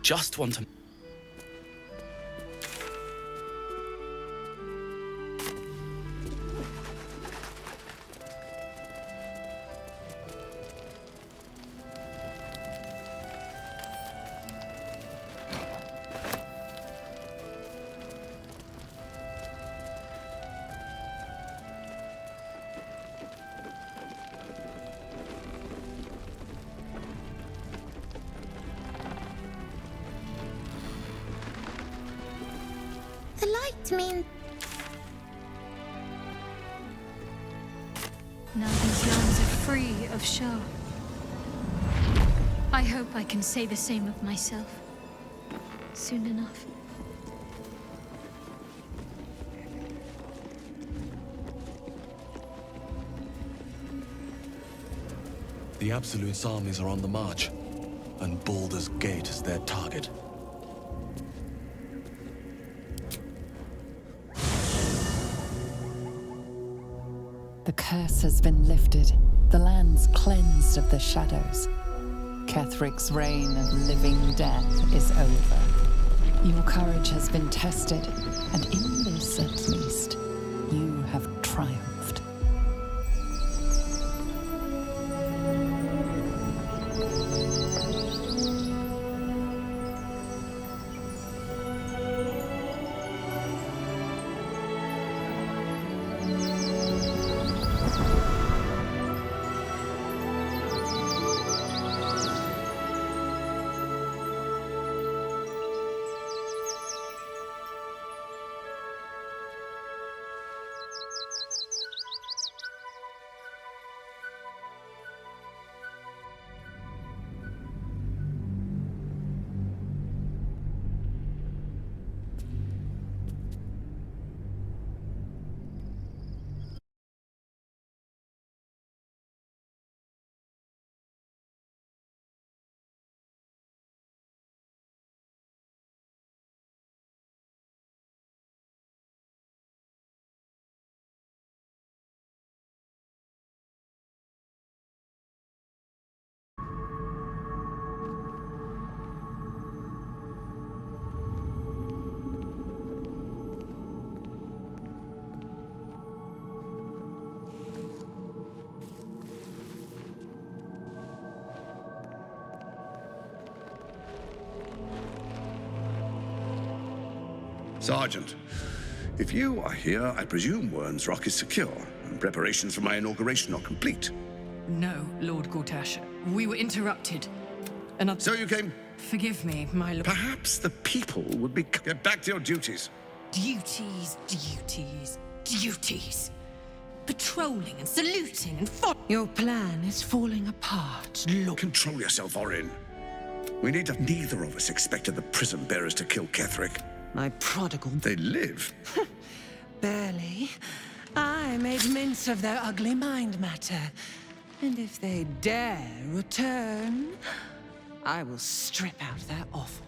just want to... The light means... Now these lands are free of Shah. I hope I can say the same of myself. Soon enough. The Absolute's armies are on the march, and Baldur's Gate is their target. The curse has been lifted, the lands cleansed of the shadows. Kethric's reign of living death is over. Your courage has been tested, and in this at least, you have triumphed. Sergeant, if you are here, I presume Wyrm's Rock is secure, and preparations for my inauguration are complete. No, Lord Gortash. We were interrupted. So you came... Forgive me, my lord. Perhaps the people would be... Get back to your duties. Duties, duties, duties. Patrolling and saluting and Your plan is falling apart, Lord. Control yourself, Orin. Neither of us expected the prison bearers to kill Ketheric. My prodigal. They live. Barely. I made mince of their ugly mind matter. And if they dare return, I will strip out their offal.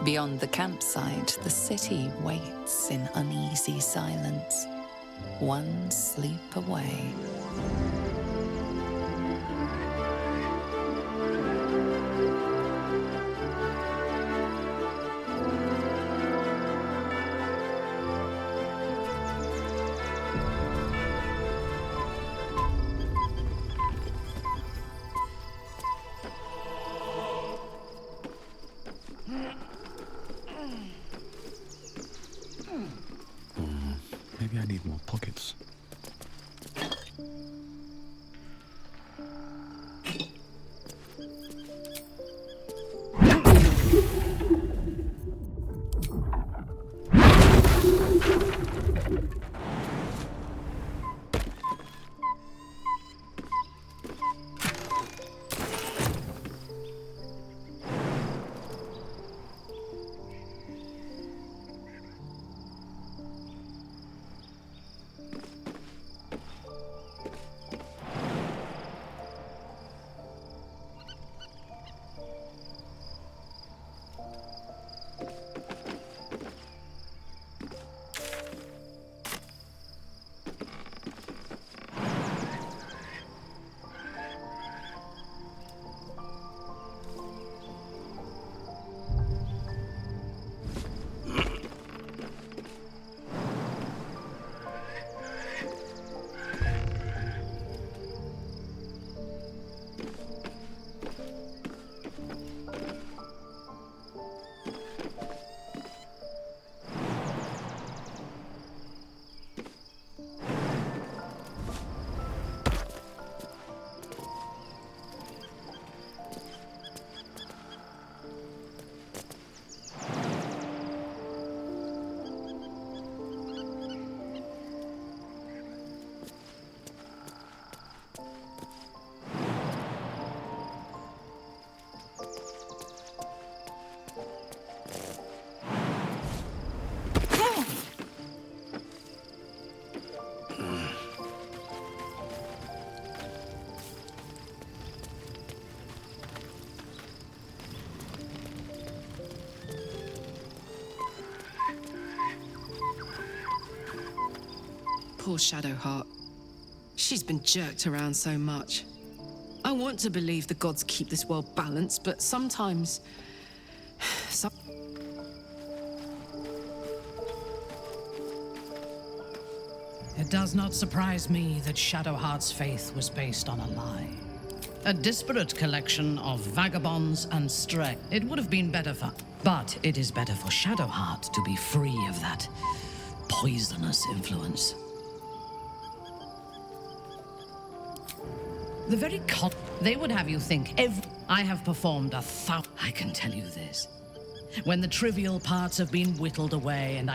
Beyond the campsite, the city waits in uneasy silence, one sleep away. Maybe I need more pockets. Poor Shadowheart. She's been jerked around so much. I want to believe the gods keep this world balanced, but sometimes... It does not surprise me that Shadowheart's faith was based on a lie. A disparate collection of vagabonds and stray. It would have been better for... But it is better for Shadowheart to be free of that poisonous influence. The very they would have you think I have performed I can tell you this. When the trivial parts have been whittled away and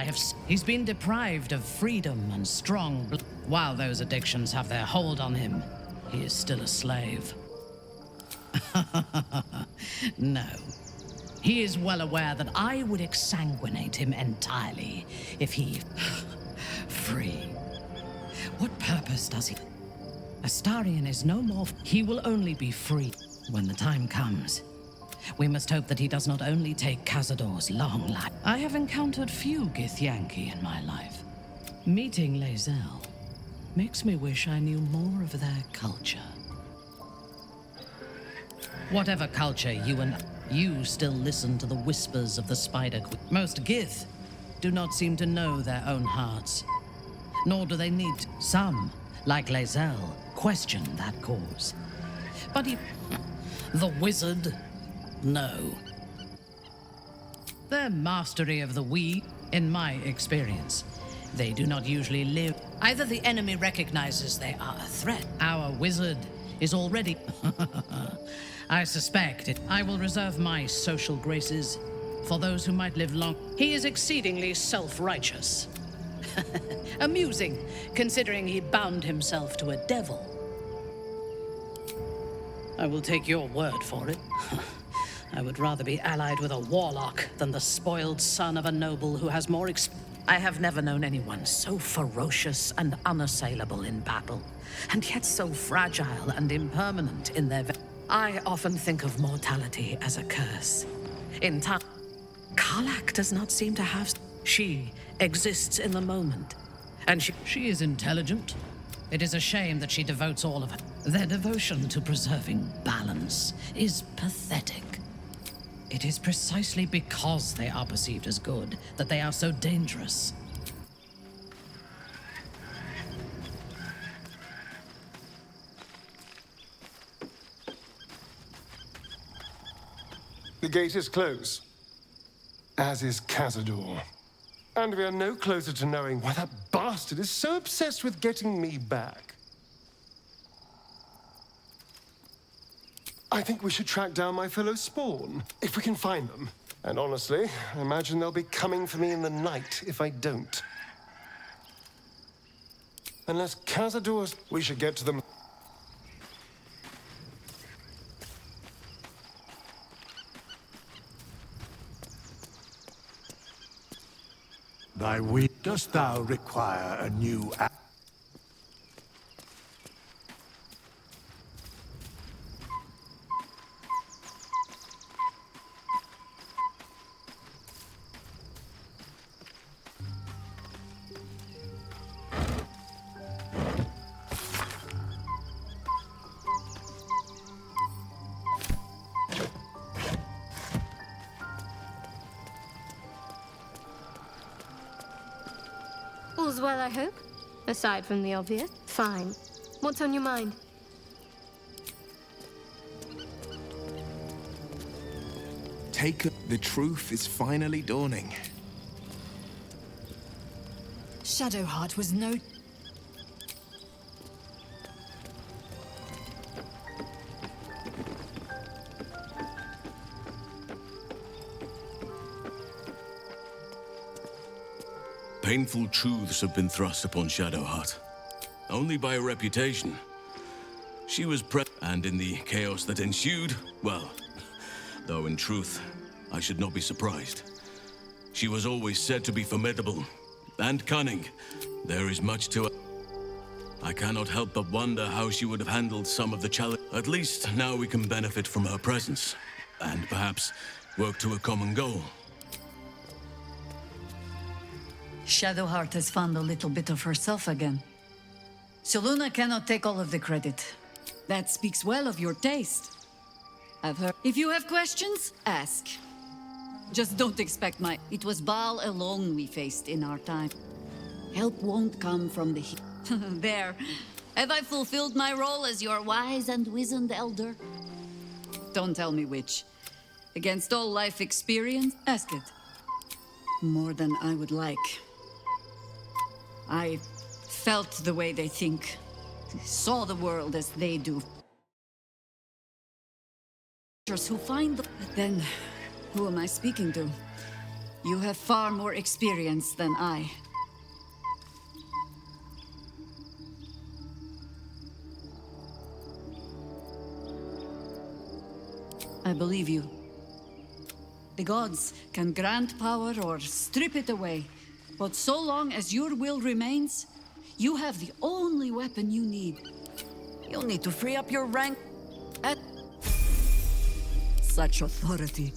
he's been deprived of freedom and strong... While those addictions have their hold on him, he is still a slave. No. He is well aware that I would exsanguinate him entirely if he... Free. What purpose does he... Astarion is no more... He will only be free when the time comes. We must hope that he does not only take Cazador's long life. I have encountered few Githyanki in my life. Meeting Lae'zel makes me wish I knew more of their culture. Whatever culture you still listen to the whispers of the Spider Queen. Most Gith do not seem to know their own hearts. Nor do they need some, like Lae'zel, question that cause. But the wizard... No. Their mastery of the we, in my experience, they do not usually live. Either the enemy recognizes they are a threat. Our wizard is already... I suspect it. I will reserve my social graces for those who might live long. He is exceedingly self-righteous. Amusing, considering he bound himself to a devil. I will take your word for it. I would rather be allied with a warlock than the spoiled son of a noble who has more I have never known anyone so ferocious and unassailable in battle, and yet so fragile and impermanent in their... I often think of mortality as a curse. In time, Karlach does not seem to have... She exists in the moment, and she is intelligent. It is a shame that she devotes all of her... Their devotion to preserving balance is pathetic. It is precisely because they are perceived as good that they are so dangerous. The gate is closed, as is Cazador. And we are no closer to knowing why that bastard is so obsessed with getting me back. I think we should track down my fellow Spawn, if we can find them. And honestly, I imagine they'll be coming for me in the night if I don't. Unless Cazador's... We should get to them. Thy will. Dost thou require a new... All's well, I hope? Aside from the obvious. Fine. What's on your mind? The truth is finally dawning. Shadowheart was no... Painful truths have been thrust upon Shadowheart. Only by reputation. She was and in the chaos that ensued, well, though in truth, I should not be surprised. She was always said to be formidable and cunning. There is much to it. I cannot help but wonder how she would have handled some of the challenge. At least now we can benefit from her presence, and perhaps work to a common goal. Shadowheart has found a little bit of herself again. Soluna cannot take all of the credit. That speaks well of your taste. I've heard. If you have questions, ask. Just don't expect my. It was Baal alone we faced in our time. Help won't come from the. There. Have I fulfilled my role as your wise and wizened elder? Don't tell me which. Against all life experience, ask it. More than I would like. I felt the way they think. Saw the world as they do. Who find the... Then, who am I speaking to? You have far more experience than I. I believe you. The gods can grant power or strip it away, but so long as your will remains, you have the only weapon you need. You'll need to free up your rank at such authority.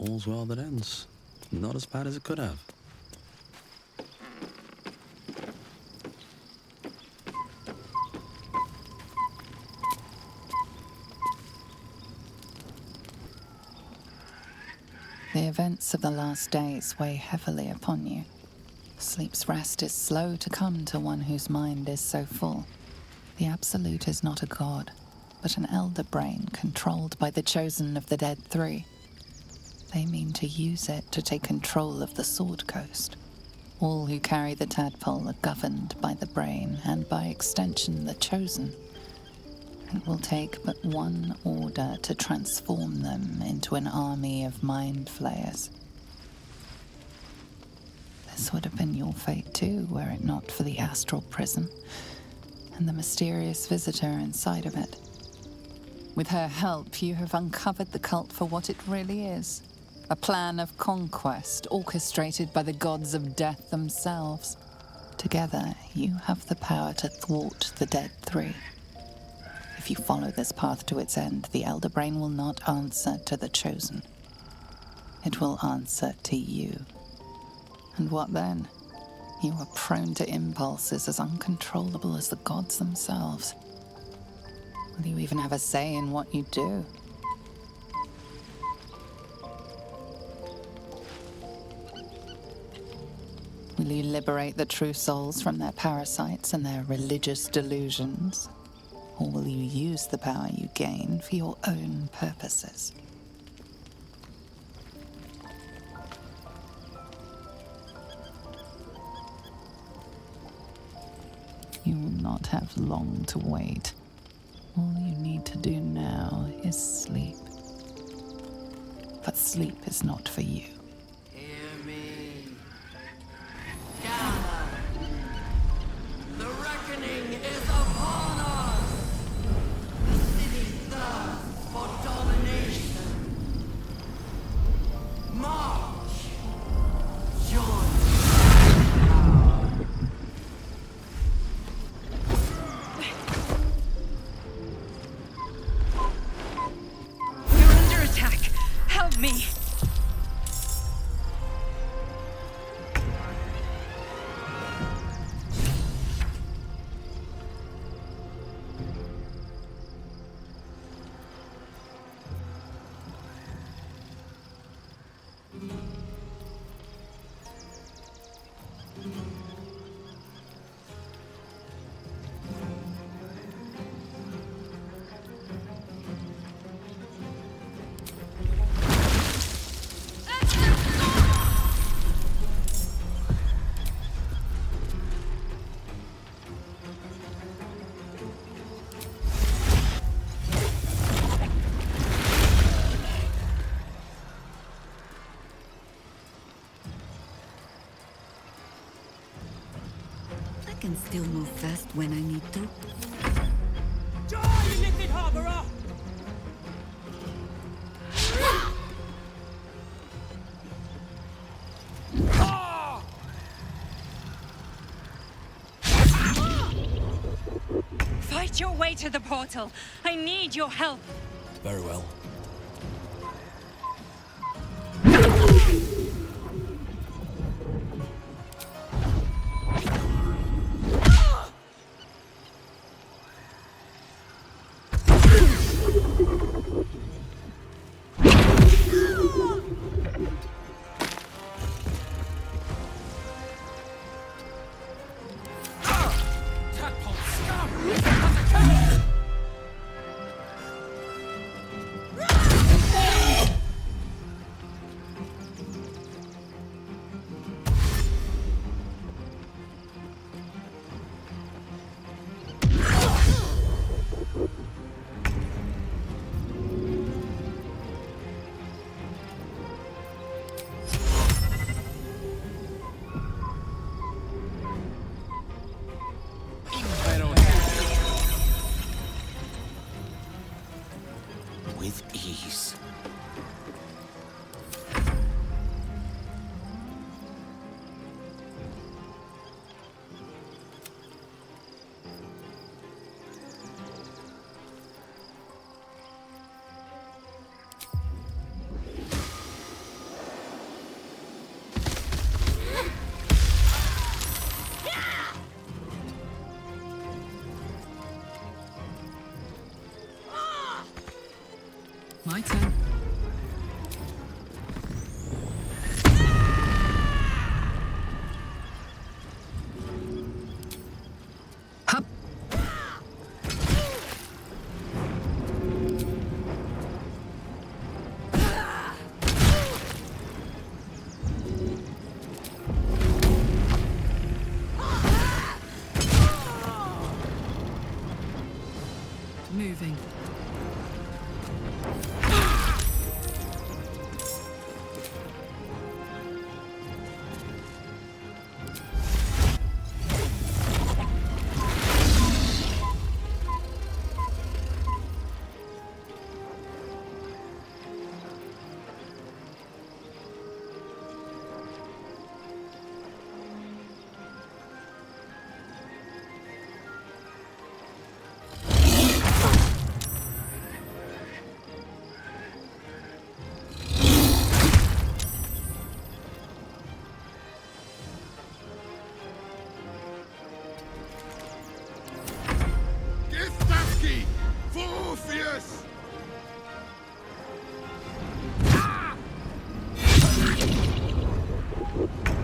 All's well that ends. Not as bad as it could have. The events of the last days weigh heavily upon you. Sleep's rest is slow to come to one whose mind is so full. The Absolute is not a god, but an elder brain controlled by the Chosen of the Dead Three. They mean to use it to take control of the Sword Coast. All who carry the tadpole are governed by the brain, and by extension the Chosen. It will take but one order to transform them into an army of mind flayers. This would have been your fate too, were it not for the astral prison and the mysterious visitor inside of it. With her help, you have uncovered the cult for what it really is. A plan of conquest orchestrated by the gods of death themselves. Together, you have the power to thwart the Dead Three. If you follow this path to its end, the Elder Brain will not answer to the Chosen. It will answer to you. And what then? You are prone to impulses as uncontrollable as the gods themselves. Will you even have a say in what you do? Will you liberate the true souls from their parasites and their religious delusions? Or will you use the power you gain for your own purposes? You will not have long to wait. All you need to do now is sleep. But sleep is not for you. Hear me. Gather. The reckoning is upon us. The city thirsts for domination. March. Join. Me. I can still move fast when I need to. Die, you liquid harborer! Fight your way to the portal. I need your help. Very well. moving.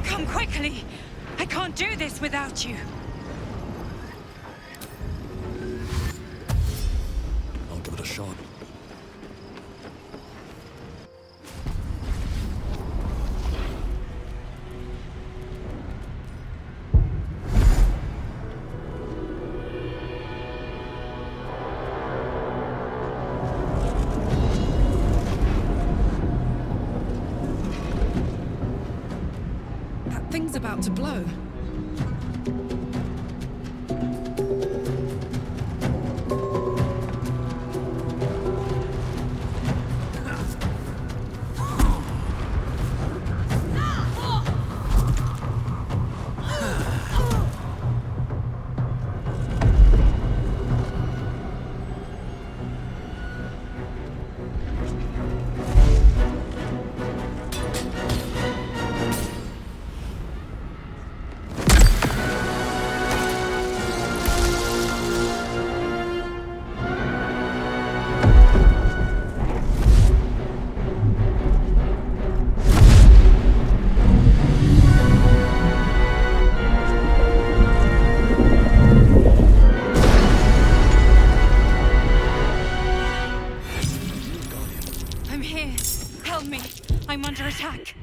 Come quickly! I can't do this without you. I'll give it a shot. That thing's about to blow. I'm here. Help me. I'm under attack.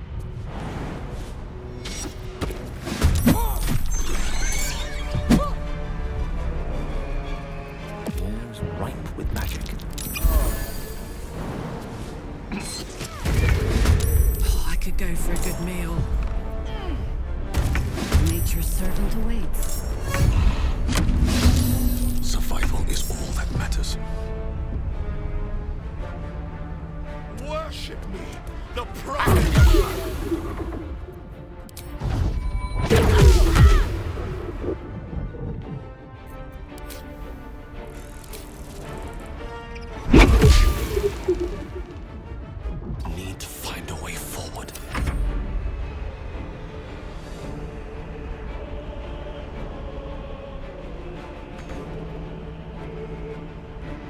Air's ripe with magic. Oh, I could go for a good meal. Nature's servant awaits. Survival is all that matters. Worship me, the prophet! Need to find a way forward.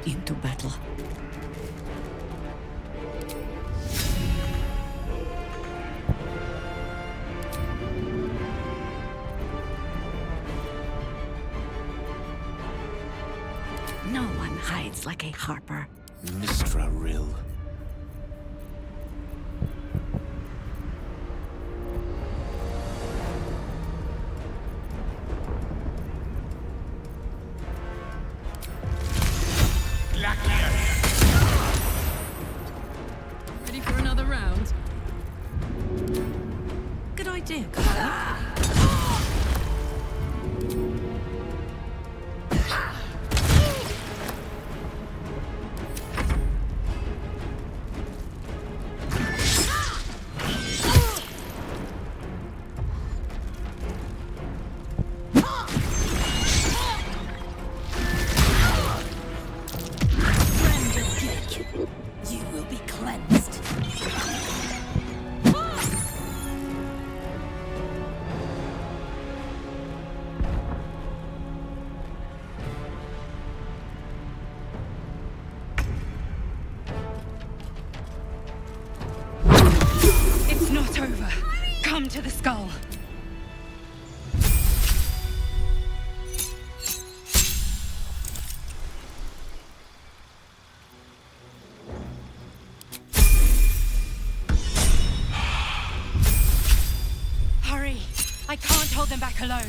Into battle. No one hides like a harper. Mistra Rill. Ready for another round? Good idea, Kyle. You will be cleansed. It's not over. Come to the skull. Hurry! I can't hold them back alone.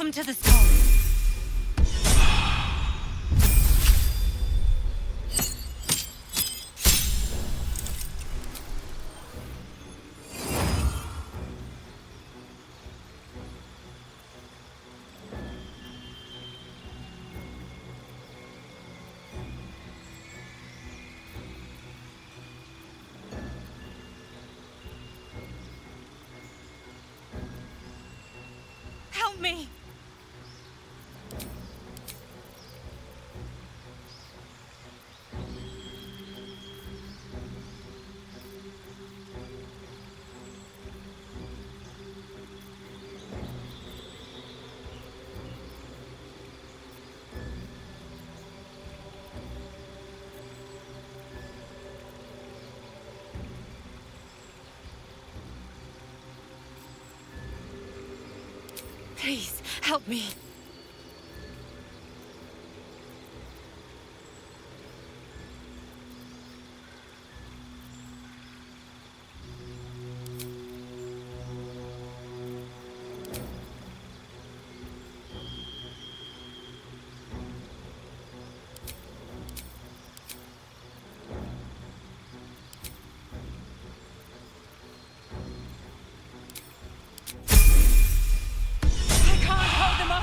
Come to the skull. Help me! Please, help me.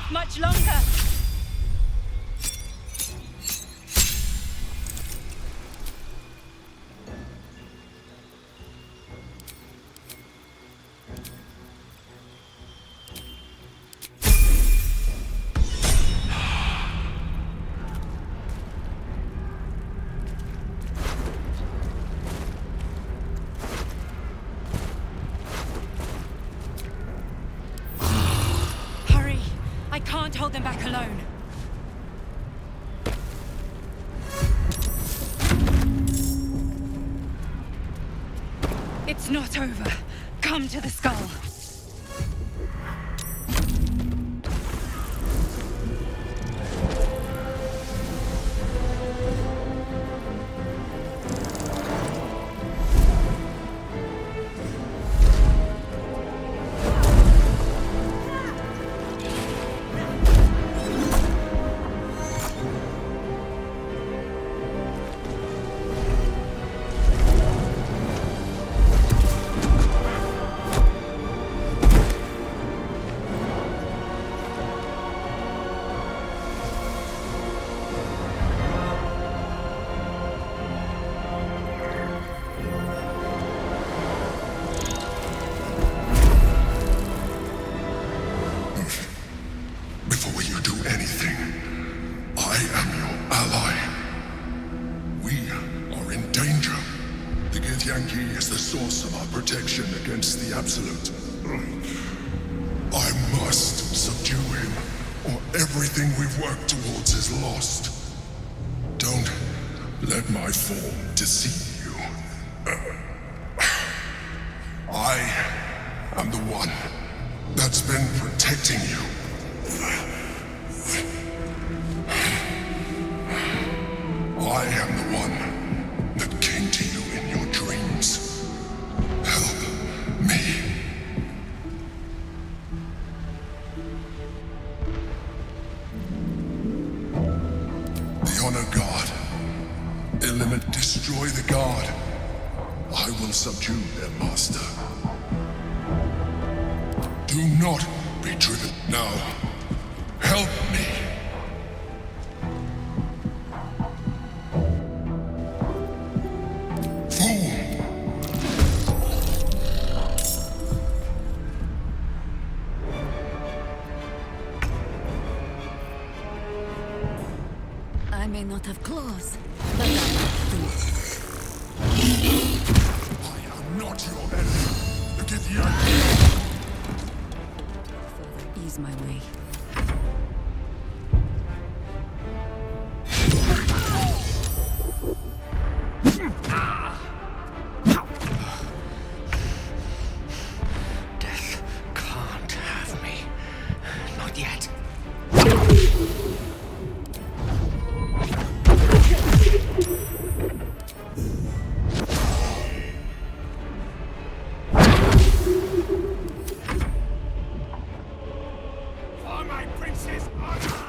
Much longer. I can't hold them back alone. It's not over. Come to the skull. Before you do anything, I am your ally. We are in danger. The Githyanki is the source of our protection against the Absolute. I must subdue him, or everything we've worked towards is lost. Don't let my form deceive you. I am the one that's been protecting you. I am the one that came to you in your dreams. Help me. The Honor God. Eliminate, destroy the God. I will subdue their master. Do not be driven. Now, help me. I may not have claws, but I have teeth. I am not your enemy. The Githyanki. Further ease my way. Death can't have me. Not yet. For my This is honor!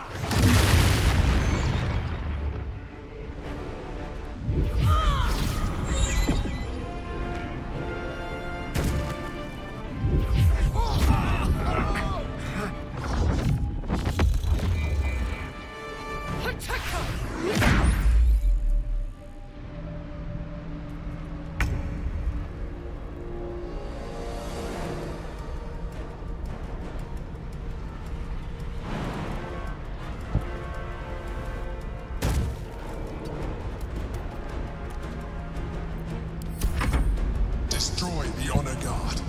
Destroy the Honor Guard.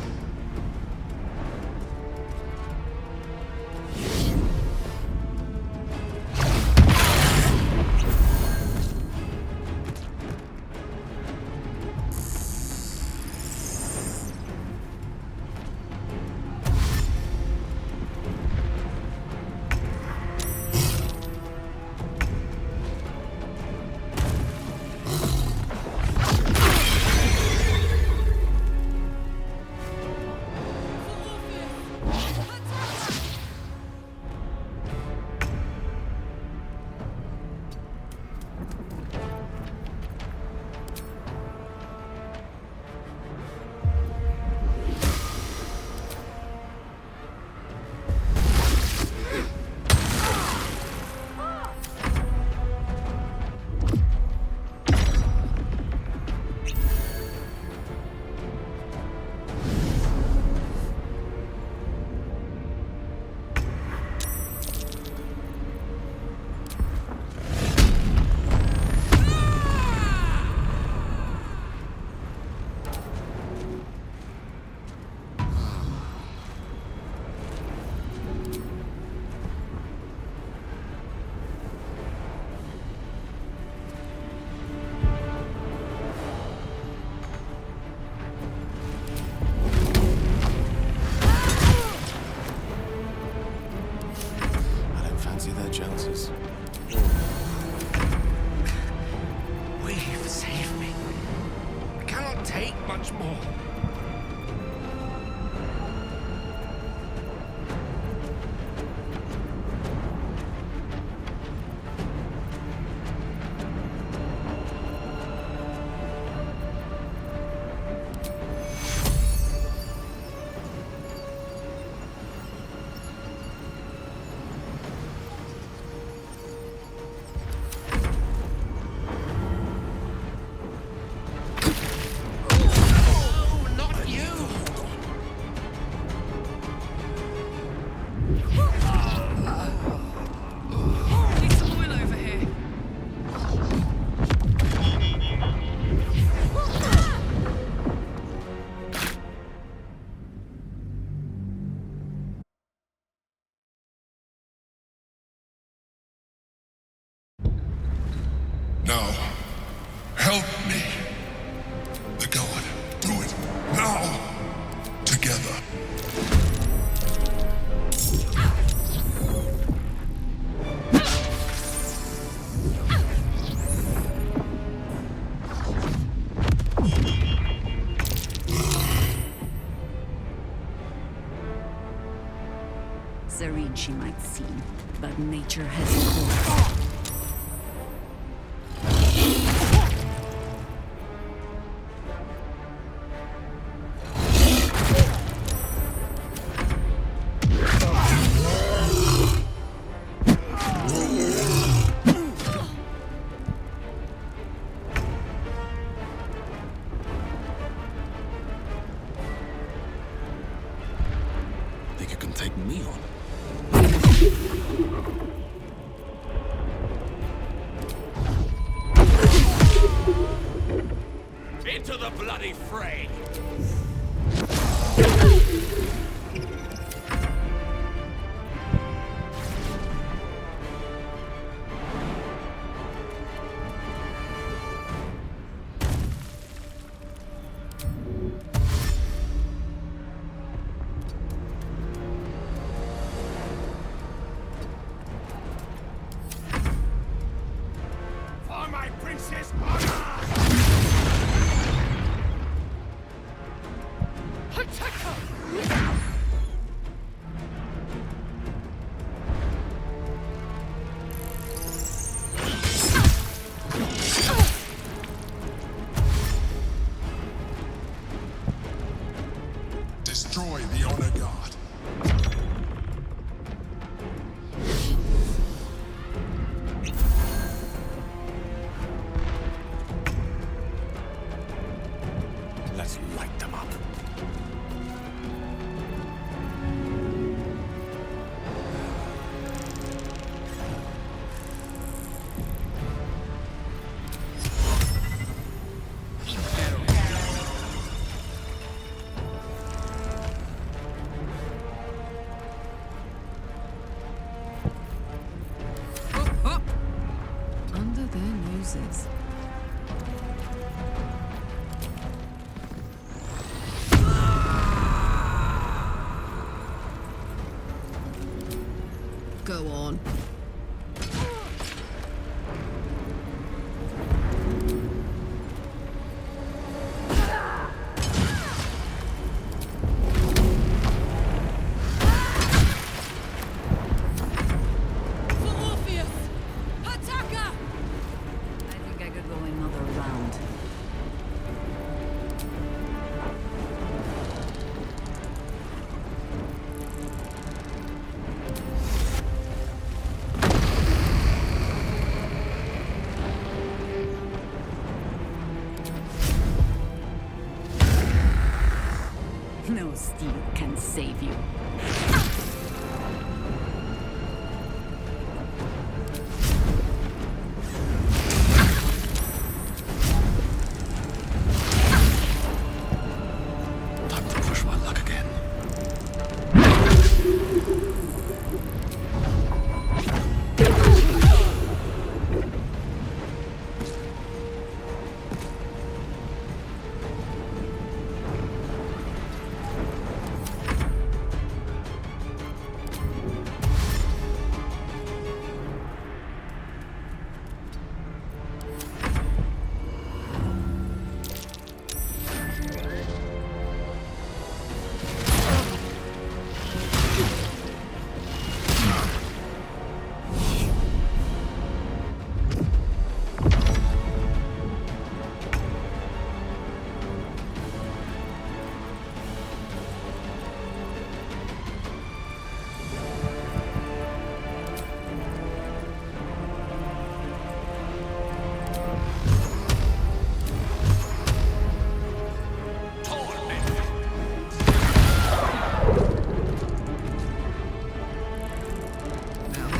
chances. Weave, save me. I cannot take much more. Now, help me. The god, do it now. Together. Serene she might seem, but nature has a course. Think you can take me on? chooses. Go on. No steel can save you. Time to push my luck again.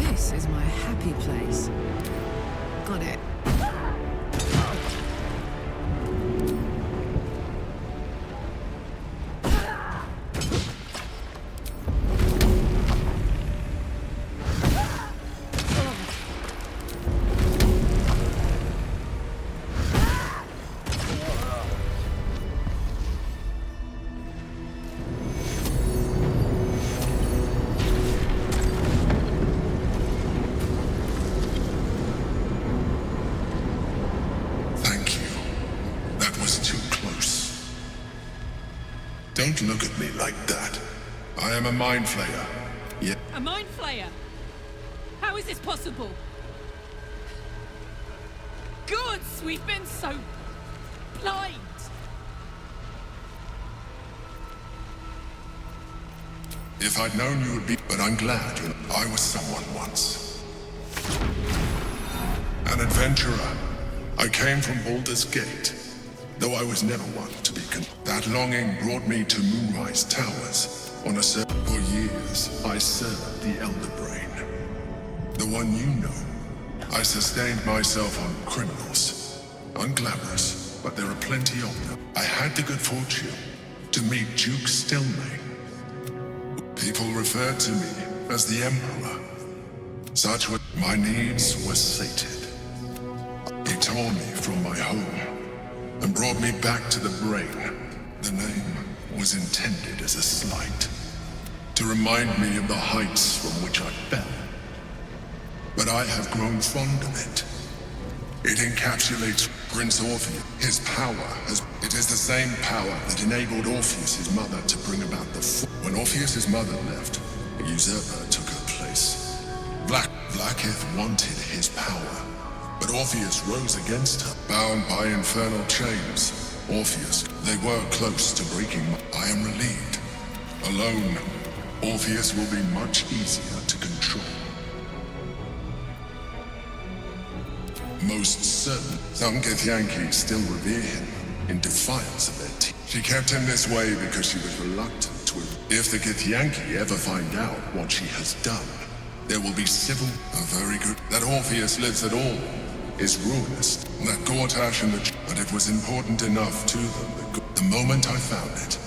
This is my happy place. Got it. Don't look at me like that. I am a mind flayer. Yeah. A mind flayer? How is this possible? Gods, we've been so blind. If I'd known you would be, but I'm glad I was someone once. An adventurer. I came from Baldur's Gate, though I was never one to be That longing brought me to Moonrise Towers. On a for years, I served the Elder Brain. The one you know. I sustained myself on criminals. Unglamorous, but there are plenty of them. I had the good fortune to meet Duke Stelmane. People referred to me as the Emperor. Such were my needs were sated. He tore me from my home and brought me back to the Brain. The name was intended as a slight, to remind me of the heights from which I fell. But I have grown fond of it. It encapsulates Prince Orpheus. His power it is the same power that enabled Orpheus' mother to bring about the fall. When Orpheus' mother left, a usurper took her place. Blackith wanted his power, but Orpheus rose against her. Bound by infernal chains, Orpheus, they were close to breaking. I am relieved. Alone, Orpheus will be much easier to control. Most certain, some Githyanki still revere him in defiance of their teeth. She kept him this way because she was reluctant to. If the Githyanki ever find out what she has done, there will be civil. Very good. That Orpheus lives at all is ruinous. That Gortash and the... But it was important enough to them that the moment I found it,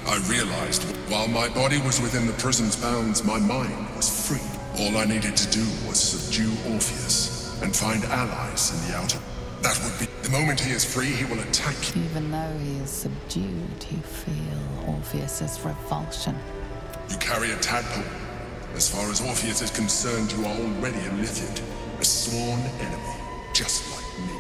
I realized while my body was within the prison's bounds, my mind was free. All I needed to do was subdue Orpheus, and find allies in the outer. That would be... The moment he is free, he will attack you. Even though he is subdued, you feel Orpheus's revulsion. You carry a tadpole. As far as Orpheus is concerned, you are already a Lithiad, a sworn enemy, just like me.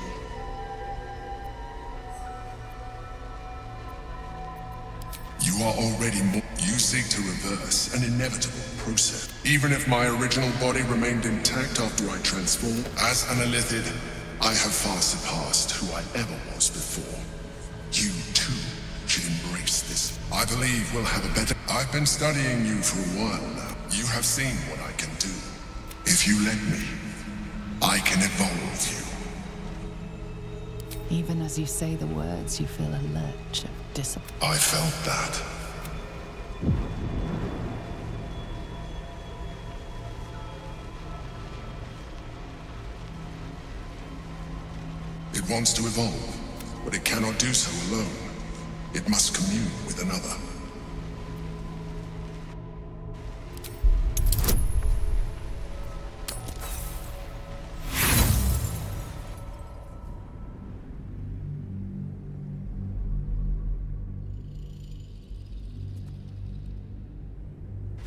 You are already more... You seek to reverse an inevitable process. Even if my original body remained intact after I transformed, as an Illithid, I have far surpassed who I ever was before. You, too, should embrace this. I believe we'll have a better... I've been studying you for a while now. You have seen what I can do. If you let me, I can evolve you. Even as you say the words, you feel a lurch of disappointment. I felt that. It wants to evolve, but it cannot do so alone. It must commune with another.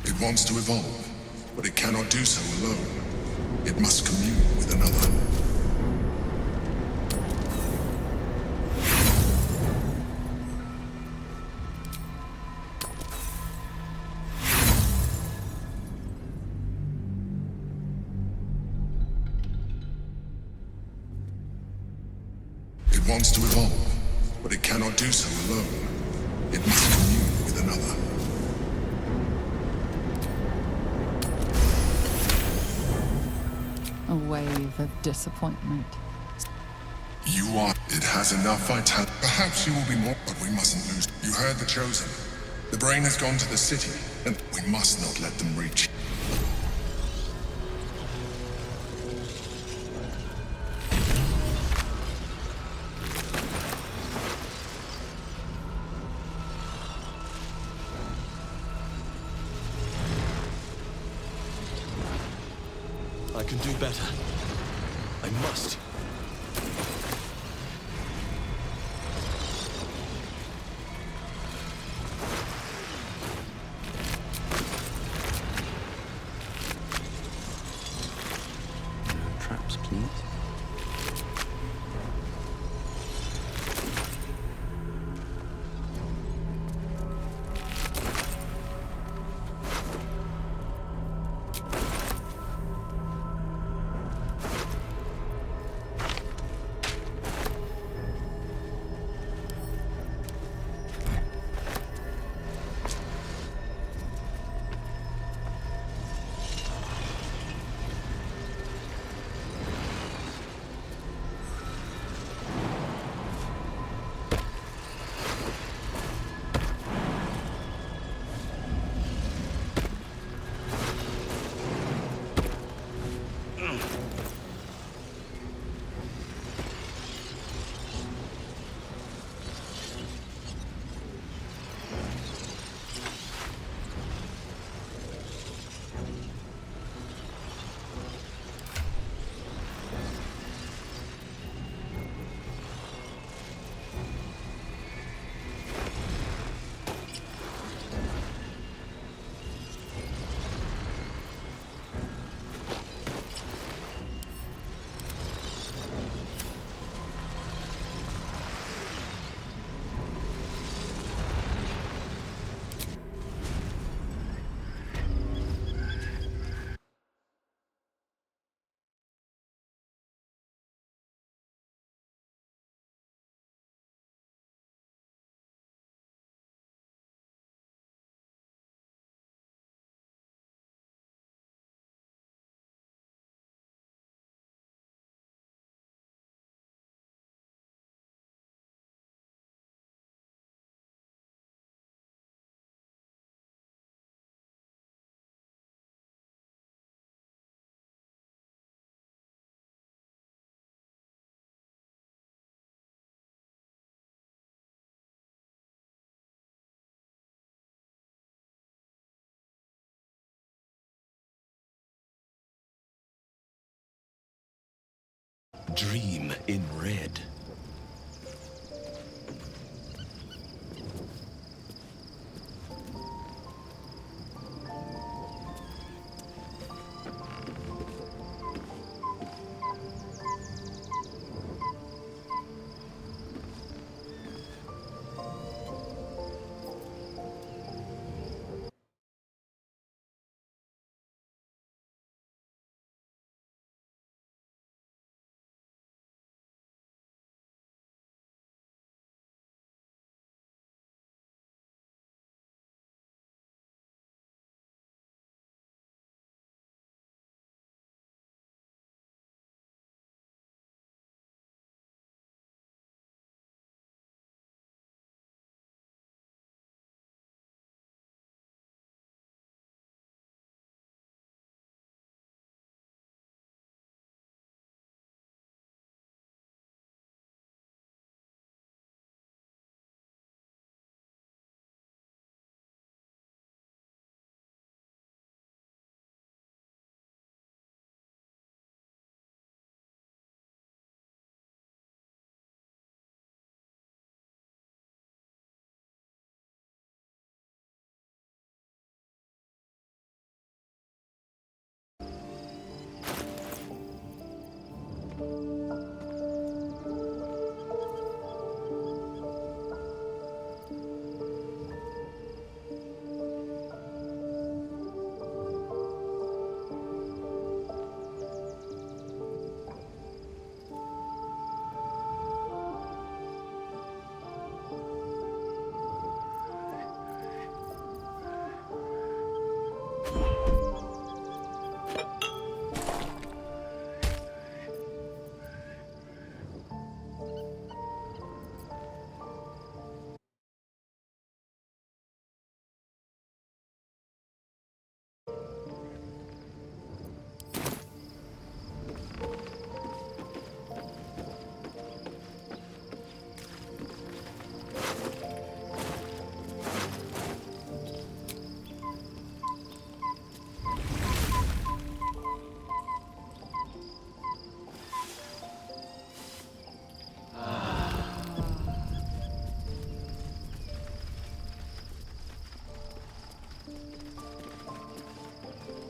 It wants to evolve, but it cannot do so alone. It must commune with another. It wants to evolve, but it cannot do so alone. It must commune with another. A wave of disappointment. You are. It has enough vitality. Perhaps you will be more, but we mustn't lose. You heard the Chosen. The brain has gone to the city, and we must not let them reach. I can do better. I must. No traps, please. dream in red.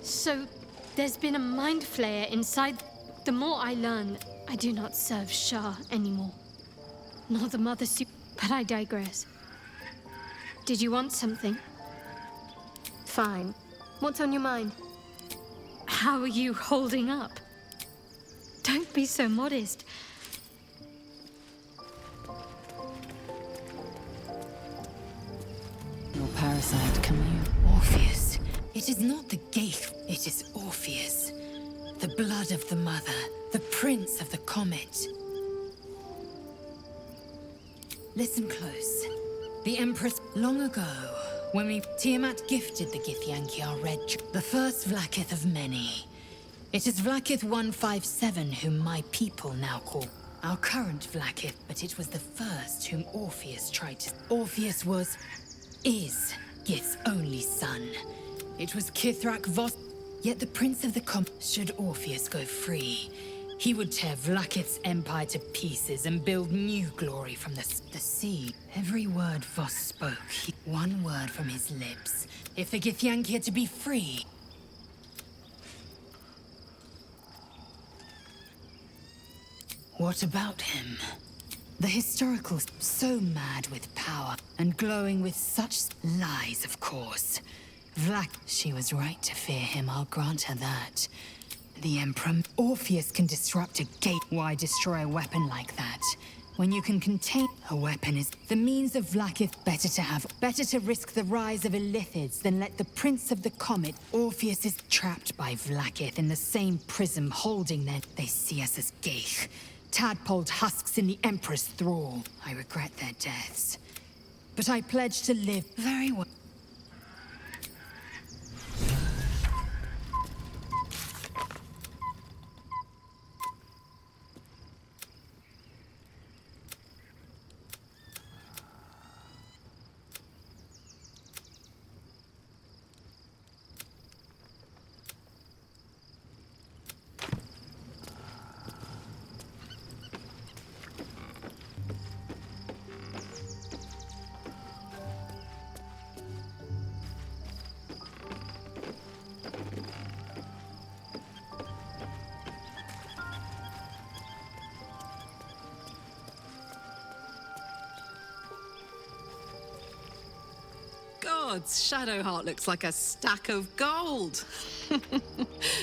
So, there's been a mind flayer inside. The more I learn, I do not serve Shah anymore. Nor the Mother But I digress. Did you want something? Fine. What's on your mind? How are you holding up? Don't be so modest. Your parasite, can you? Orpheus. It is not the Geich, it is Orpheus. The blood of the mother, the prince of the comet. Listen close. The Empress, long ago, when Tiamat gifted the Githyanki our red, the first Vlaakith of many. It is Vlaakith 157 whom my people now call our current Vlaakith, but it was the first whom Orpheus tried to... Orpheus is Gith's only son. It was Kithrak Vos... Yet the Prince of the should Orpheus go free, he would tear Vlaakith's empire to pieces and build new glory from the sea. Every word Vos spoke, one word from his lips. If the Githyanki are to be free... What about him? The historical, so mad with power and glowing with such lies, of course. She was right to fear him, I'll grant her that. The Emperor... Orpheus can disrupt a gate. Why destroy a weapon like that? When you can contain... A weapon is the means of Vlaakith better to have. Better to risk the rise of Illithids than let the Prince of the Comet... Orpheus is trapped by Vlaakith in the same prism holding their... They see us as Geich. Tadpoled husks in the Emperor's thrall. I regret their deaths. But I pledge to live very well. gods, Shadowheart looks like a stack of gold.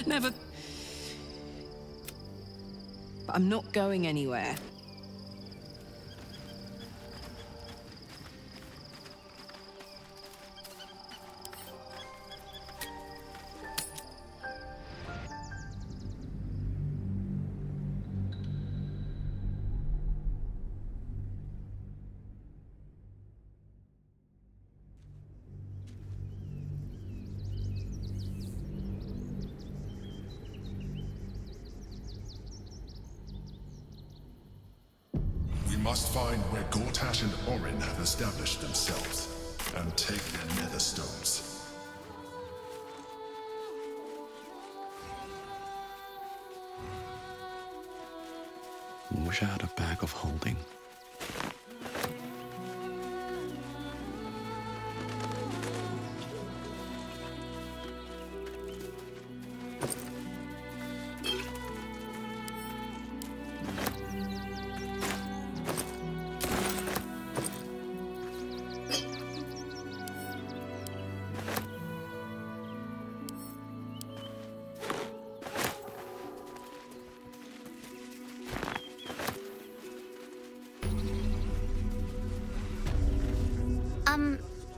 Never... But I'm not going anywhere. We must find where Gortash and Orin have established themselves, and take their nether stones. Wish I had a bag of holding.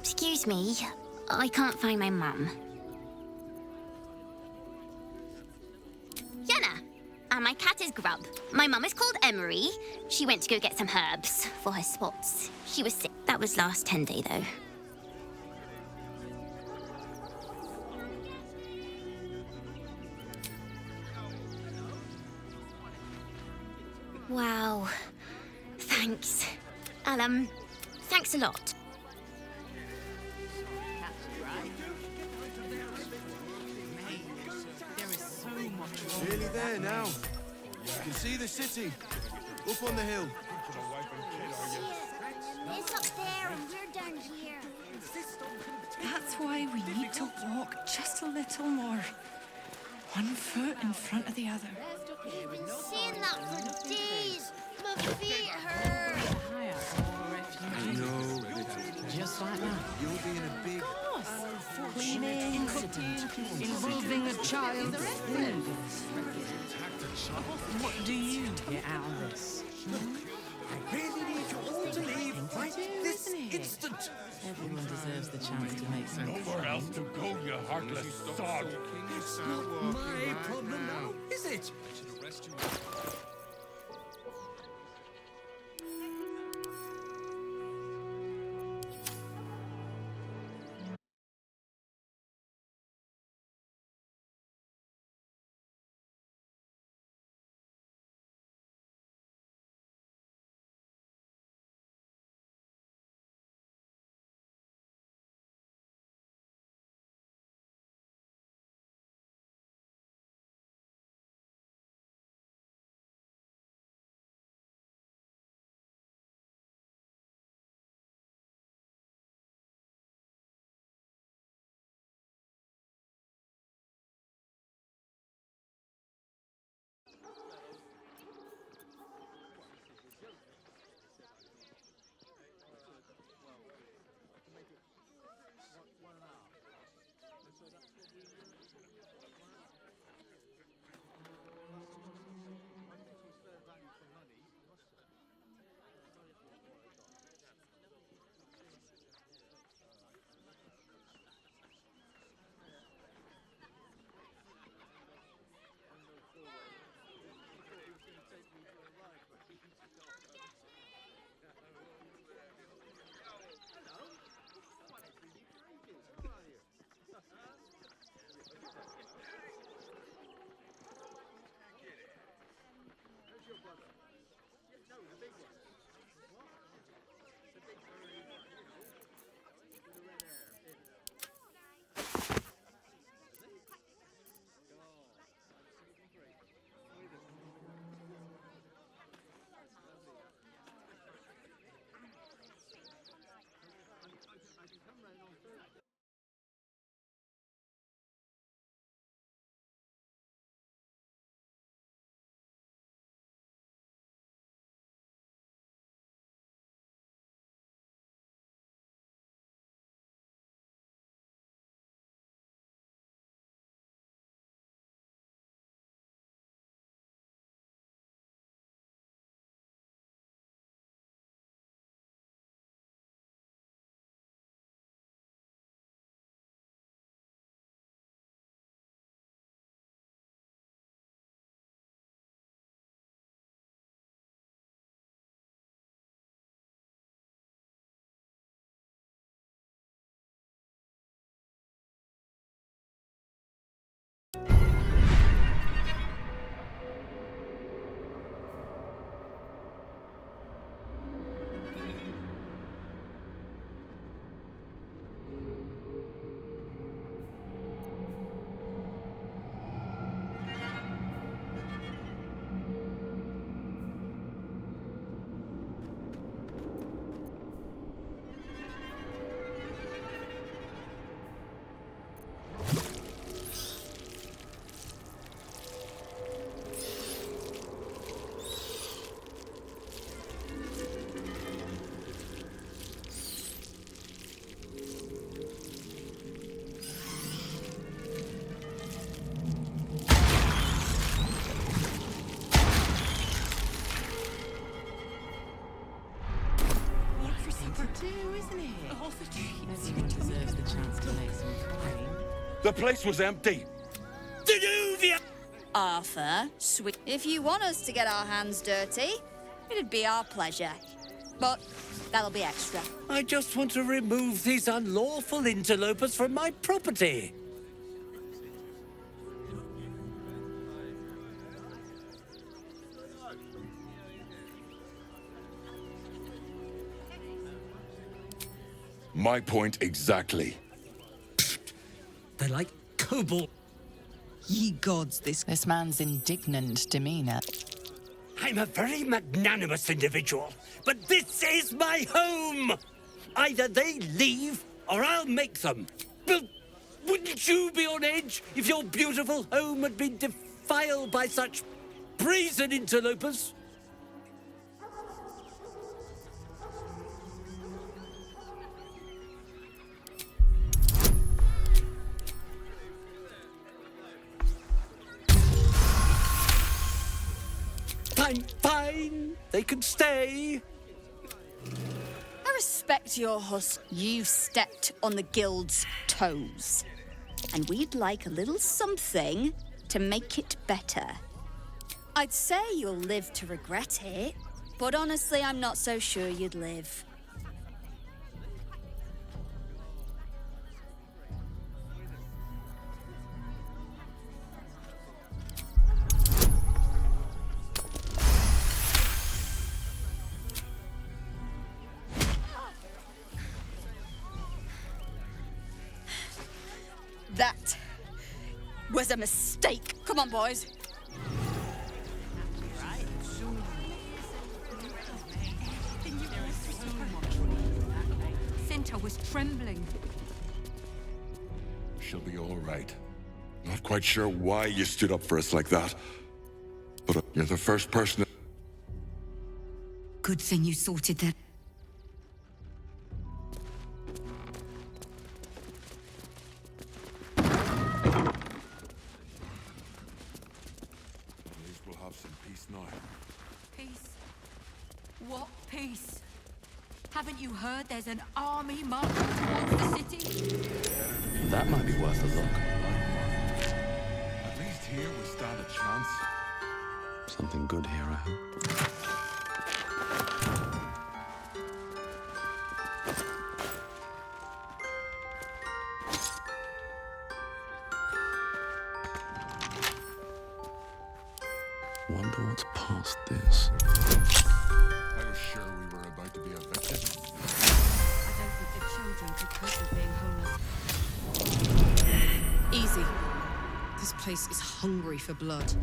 Excuse me. I can't find my mum. Yenna! And my cat is Grub. My mum is called Emery. She went to go get some herbs for her spots. She was sick. That was last 10 day, though. Wow. Thanks. Thanks a lot. Nearly there now. You can see the city. Up on the hill. It's up there and we're down here. That's why we need to walk just a little more. One foot in front of the other. We've been saying that for days. My feet hurt. I know. Just like that. You'll be in a big... Cleaning, cooking, involving a child. What do you get out of this? I really need you all to leave right this instant. Everyone deserves the chance to make some. Nowhere else to go, you heartless sod. It's not my problem now, is it? Everyone deserves the chance to make some coin. The place was empty. Arthur, sweet. If you want us to get our hands dirty, it'd be our pleasure. But that'll be extra. I just want to remove these unlawful interlopers from my property. My point exactly. They're like kobold. Ye gods, this man's indignant demeanor. I'm a very magnanimous individual, but this is my home! Either they leave, or I'll make them. But wouldn't you be on edge if your beautiful home had been defiled by such brazen interlopers? Fine. They can stay. I respect your hustle. You've stepped on the guild's toes. And we'd like a little something to make it better. I'd say you'll live to regret it, but honestly, I'm not so sure you'd live. That was a mistake. Come on, boys. Cinta was trembling. She'll be all right. Not quite sure why you stood up for us like that. But you're the first person. Good thing you sorted that. What peace? Haven't you heard there's an army marching towards the city? That might be worth a look. At least here we stand a chance. Something good here, I hope. Wonder what's past this. I was sure we were about to be evicted. I don't think the children could cope with being homeless. Easy. This place is hungry for blood.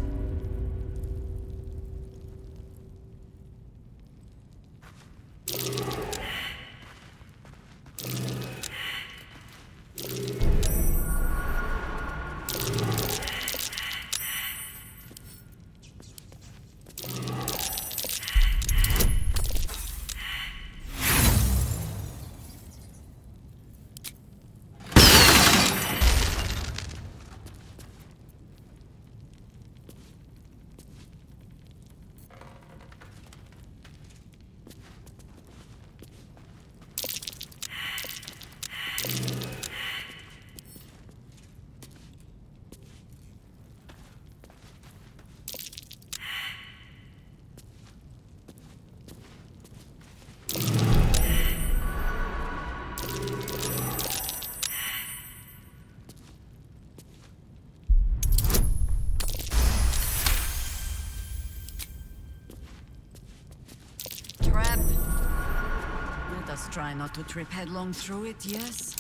Try not to trip headlong through it, yes?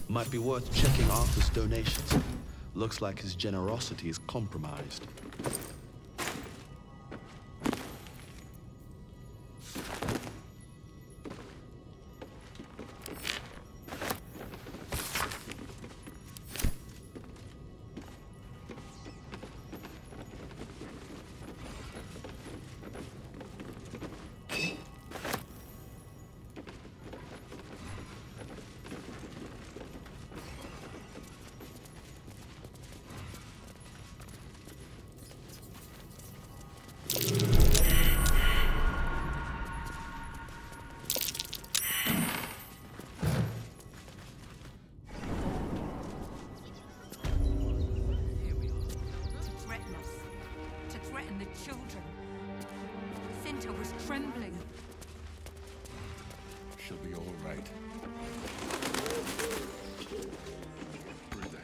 Might be worth checking Arthur's donations. Looks like his generosity is compromised. Trembling. She'll be all right. Breathe in.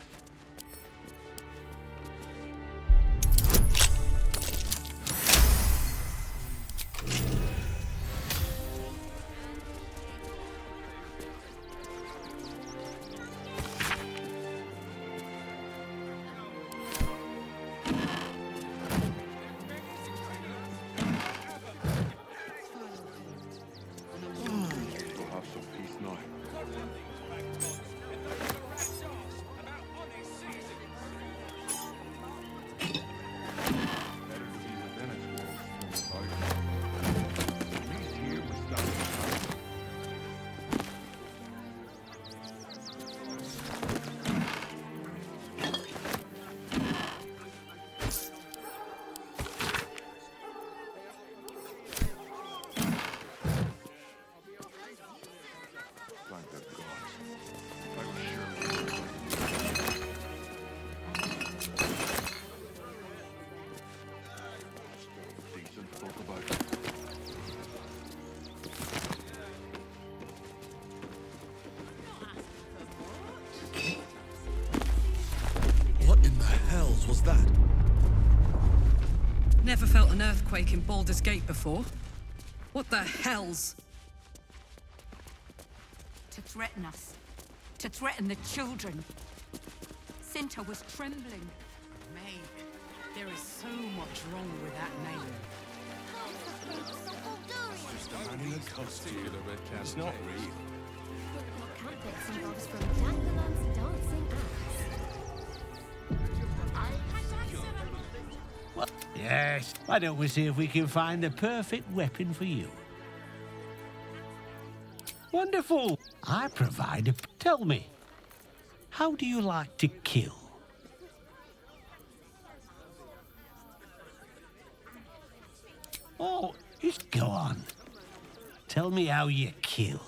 Was that? Never felt an earthquake in Baldur's Gate before. What the hell's... To threaten us. To threaten the children. Cinta was trembling. May, there is so much wrong with that name. Just a man in a costume with a red cap. It's not real. Campix involves from Jacqueline's dancing ass. Yes. Why don't we see if we can find the perfect weapon for you? Wonderful. I provide a... Tell me, how do you like to kill? Oh, just go on. Tell me how you kill.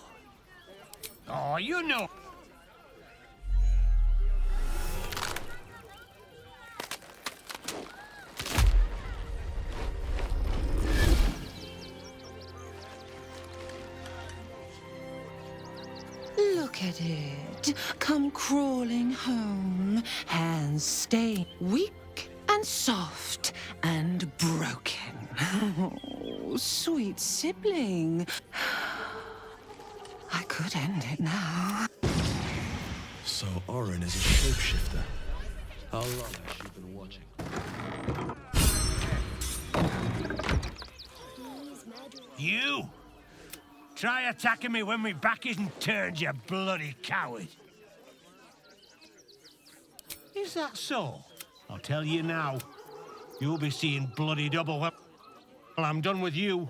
Oh, you know... Look at it, come crawling home, hands stained, weak and soft and broken. Oh, sweet sibling. I could end it now. So Orin is a shapeshifter. How long has she been watching? You! Try attacking me when my back isn't turned, you bloody coward. Is that so? I'll tell you now. You'll be seeing bloody double when I'm done with you.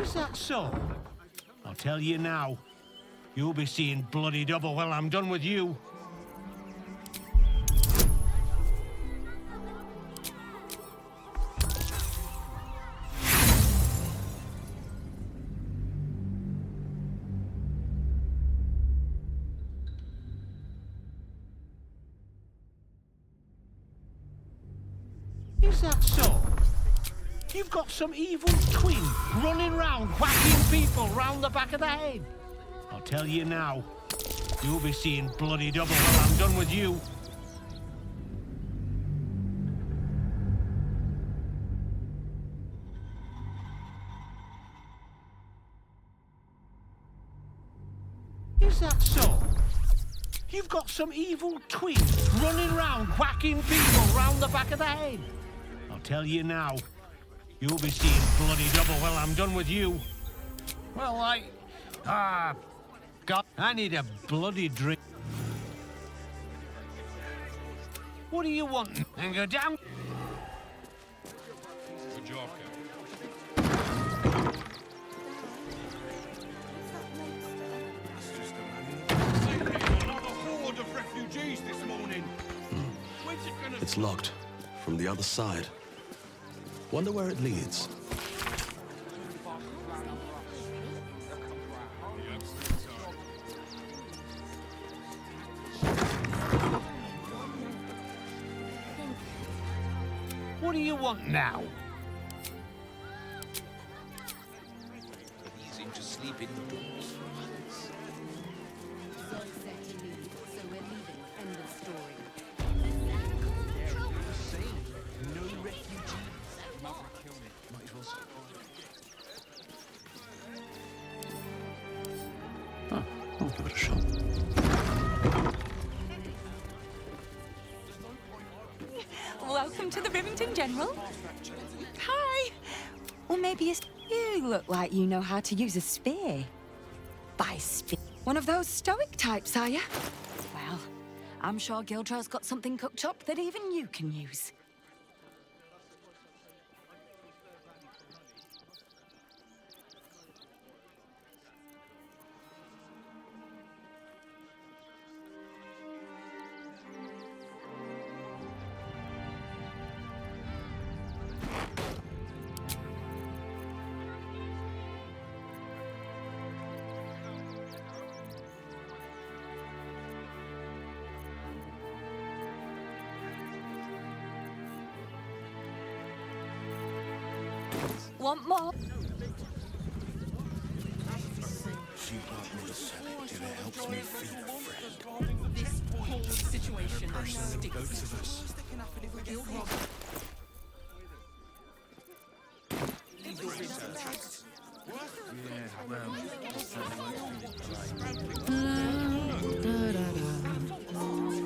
Is that so? I'll tell you now. You'll be seeing bloody double when I'm done with you. Is that so? You've got some evil twin running round whacking people round the back of the head. I'll tell you now, you'll be seeing bloody double when I'm done with you. Is that so? You've got some evil twin running round whacking people round the back of the head. I'll tell you now, you'll be seeing bloody double when I'm done with you. Well, God, I need a bloody drink. What do you want? And go down. Good job, another horde of refugees this morning. When's it gonna... It's locked from the other side. Wonder where it leads. What do you want now? Easy to sleep indoors for once. No refugees. Might as well Huh, I'll give it a shot. Welcome to the Rivington General. Hi. Or maybe you look like you know how to use a spear. By spear. One of those stoic types, are you? Well, I'm sure Gildra's got something cooked up that even you can use. Want more? She brought me to sell it till it helps me feed a friend. This whole situation Personally, both of us.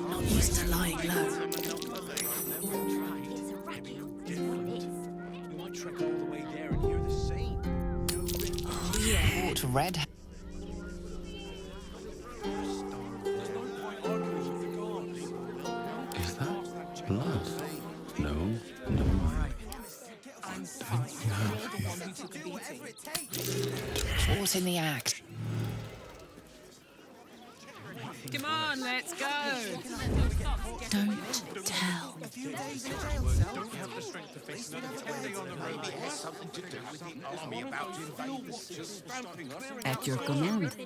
Not used to lying low. Trek all the way there and hear the same. Oh, yeah. Fort Red. Is that blood? No, no. Fort in the act. Come on, let's go. Don't tell. Don't have the strength to face another 10 day on the road. It has something to do with the army about to invade the city. At your command.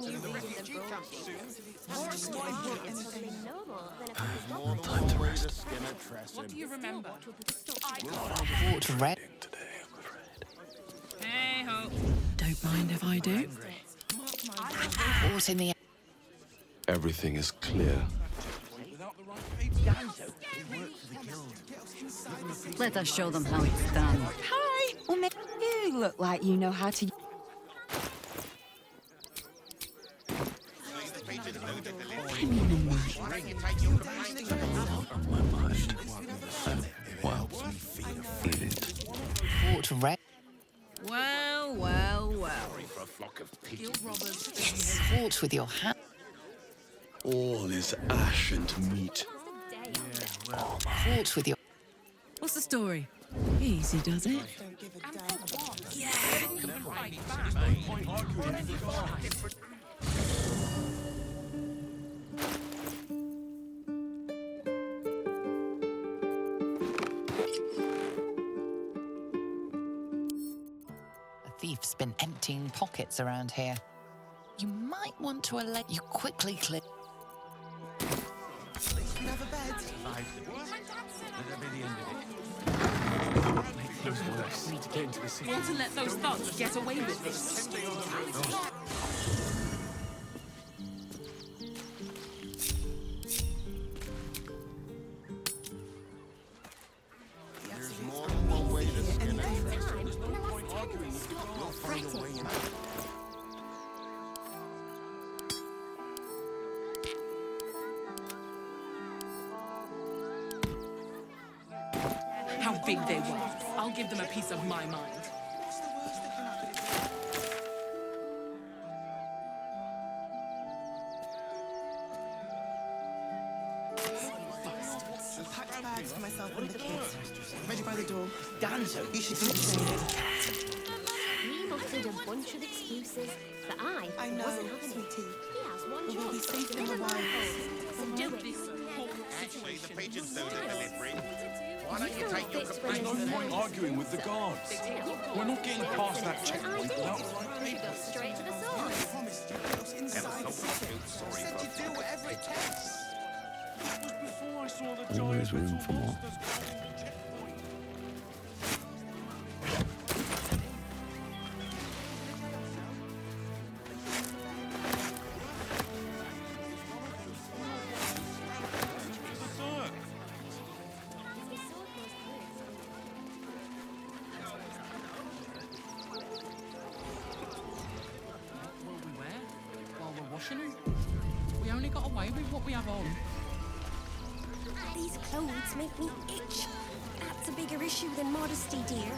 No time to rest. What do you remember? Fort Red. Hey ho. Don't mind if I do. Fort in the act. Everything is clear. Let us show them how it's done. Hi. Or maybe you look like you know how to. On my mind. Well, in it. Fort Red. Well, well, well. For a flock of pigeons. Guild robbers. Fort with your hat. All is ash and meat. Fort with your. What's the story? Easy, does it? Yeah. A thief's been emptying pockets around here. You might want to elect you quickly clear. Have a bed. Want to let those thugs get away with this? There's more than one way to skin a cat. There's no point arguing. We'll find a way in. How big they were. I'll give them a piece of my mind. Packed bags for myself and the kids. Ready by the door. Danzo, you should do the same. He muttered a bunch of excuses, but I wasn't having it. He has one job. We'll be safe in the wilds. So do it. Actually, the pigeons do the delivery. Why don't you take your complaint? There's no point arguing with the guards. We're not getting past that checkpoint without Go straight to the source. Do whatever it takes. Before I saw the Always room for more. We only got away with what we have on. These clothes make me itch. That's a bigger issue than modesty, dear.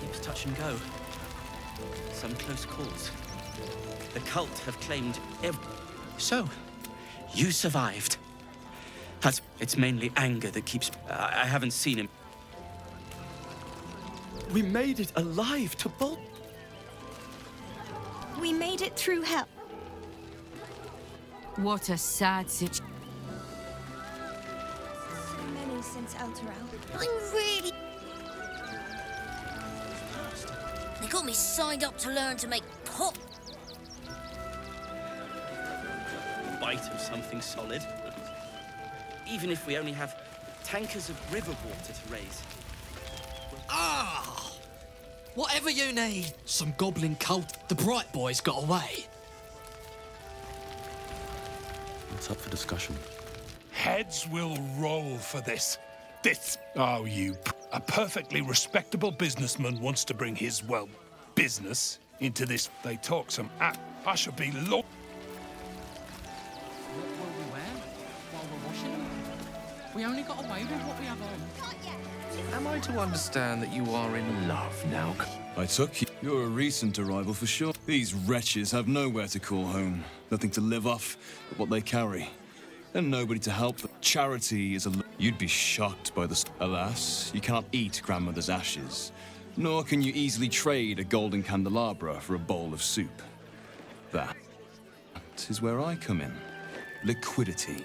It was touch and go. Some close calls. The cult have claimed So, you survived. It's mainly anger that keeps... I haven't seen him. We made it alive to Bolt. We made it through hell. What a sad situation. So many since Elturel. I'm really... They got me signed up to learn to make pop. Bite of something solid. Even if we only have tankers of river water to raise. Ah! Whatever you need. Some goblin cult. The Bright Boys got away. It's up for discussion. Heads will roll for this. A perfectly respectable businessman wants to bring his, well, business into this. They talk some I should be What will we wear while we're washing? We only got away with what we have on. Am I to understand that you are in love now? I took you. You're a recent arrival for sure. These wretches have nowhere to call home, nothing to live off but what they carry, and nobody to help them. Charity is a... You'd be shocked by the... Alas, you cannot eat grandmother's ashes, nor can you easily trade a golden candelabra for a bowl of soup. That is where I come in. Liquidity.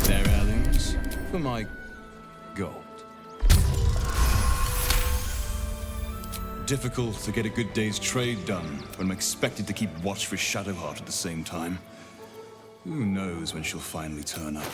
Their heirlooms for my gold. Difficult to get a good day's trade done when I'm expected to keep watch for Shadowheart at the same time. Who knows when she'll finally turn up?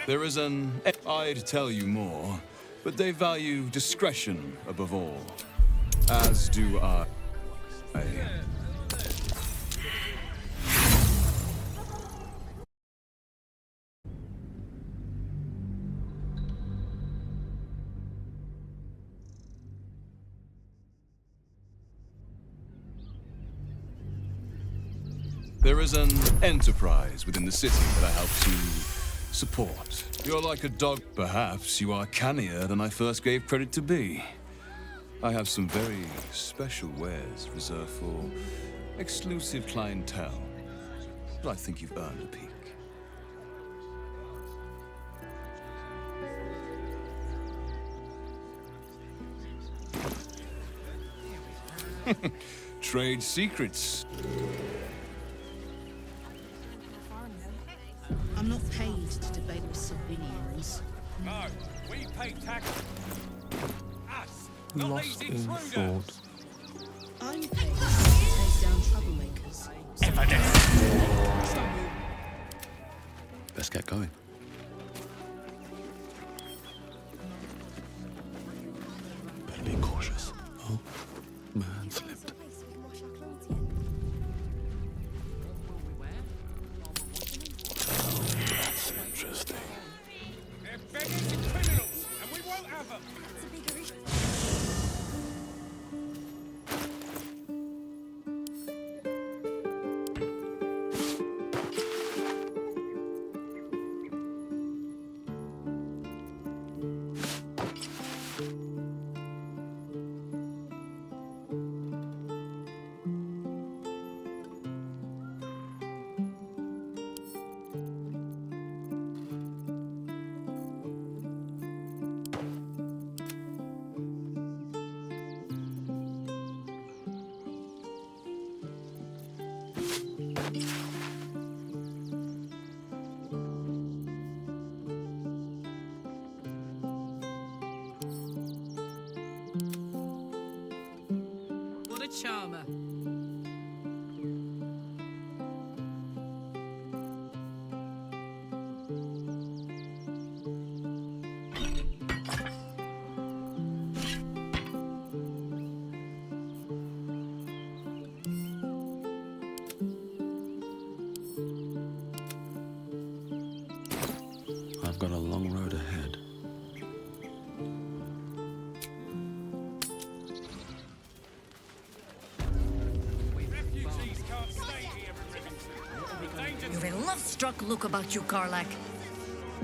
There is an... I'd tell you more, but they value discretion above all. As do I. There is an enterprise within the city that I help to support. You're like a dog. Perhaps you are cannier than I first gave credit to be. I have some very special wares reserved for exclusive clientele. But I think you've earned a peek. Trade secrets. I'm not paid to debate with civilians. No, we pay tax. Us, not Lost these in intruders. thought. I'm paid to take down troublemakers. Let's get going. Better be cautious. Oh, man slipped. Oh, that's interesting. They're beggars and criminals, and we won't have them. What a charmer. I've got a long road ahead. Refugees can't stay here in Rivington. You've a love-struck look about you, Karlach.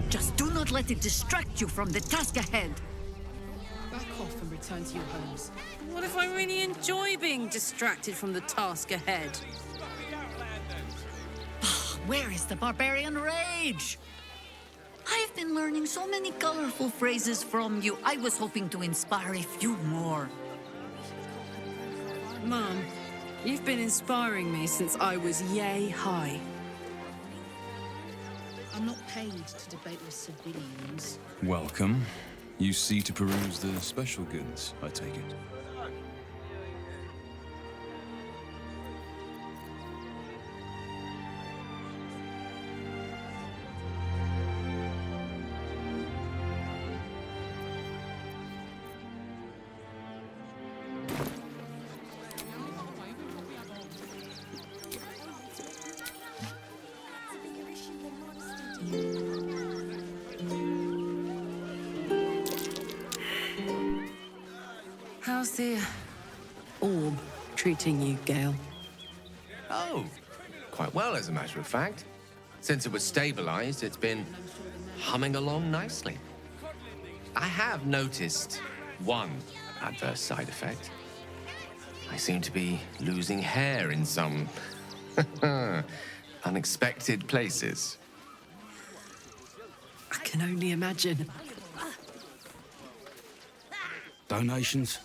Just do not let it distract you from the task ahead. Back off and return to your homes. What if I really enjoy being distracted from the task ahead? Where is the barbarian rage? I have been learning so many colorful phrases from you. I was hoping to inspire a few more. Mum, you've been inspiring me since I was yay high. I'm not paid to debate with civilians. Welcome. You see to peruse the special goods, I take it. How's the orb treating you, Gale? Oh, quite well, as a matter of fact. Since it was stabilized, it's been humming along nicely. I have noticed one adverse side effect. I seem to be losing hair in some unexpected places. I can only imagine. Donations?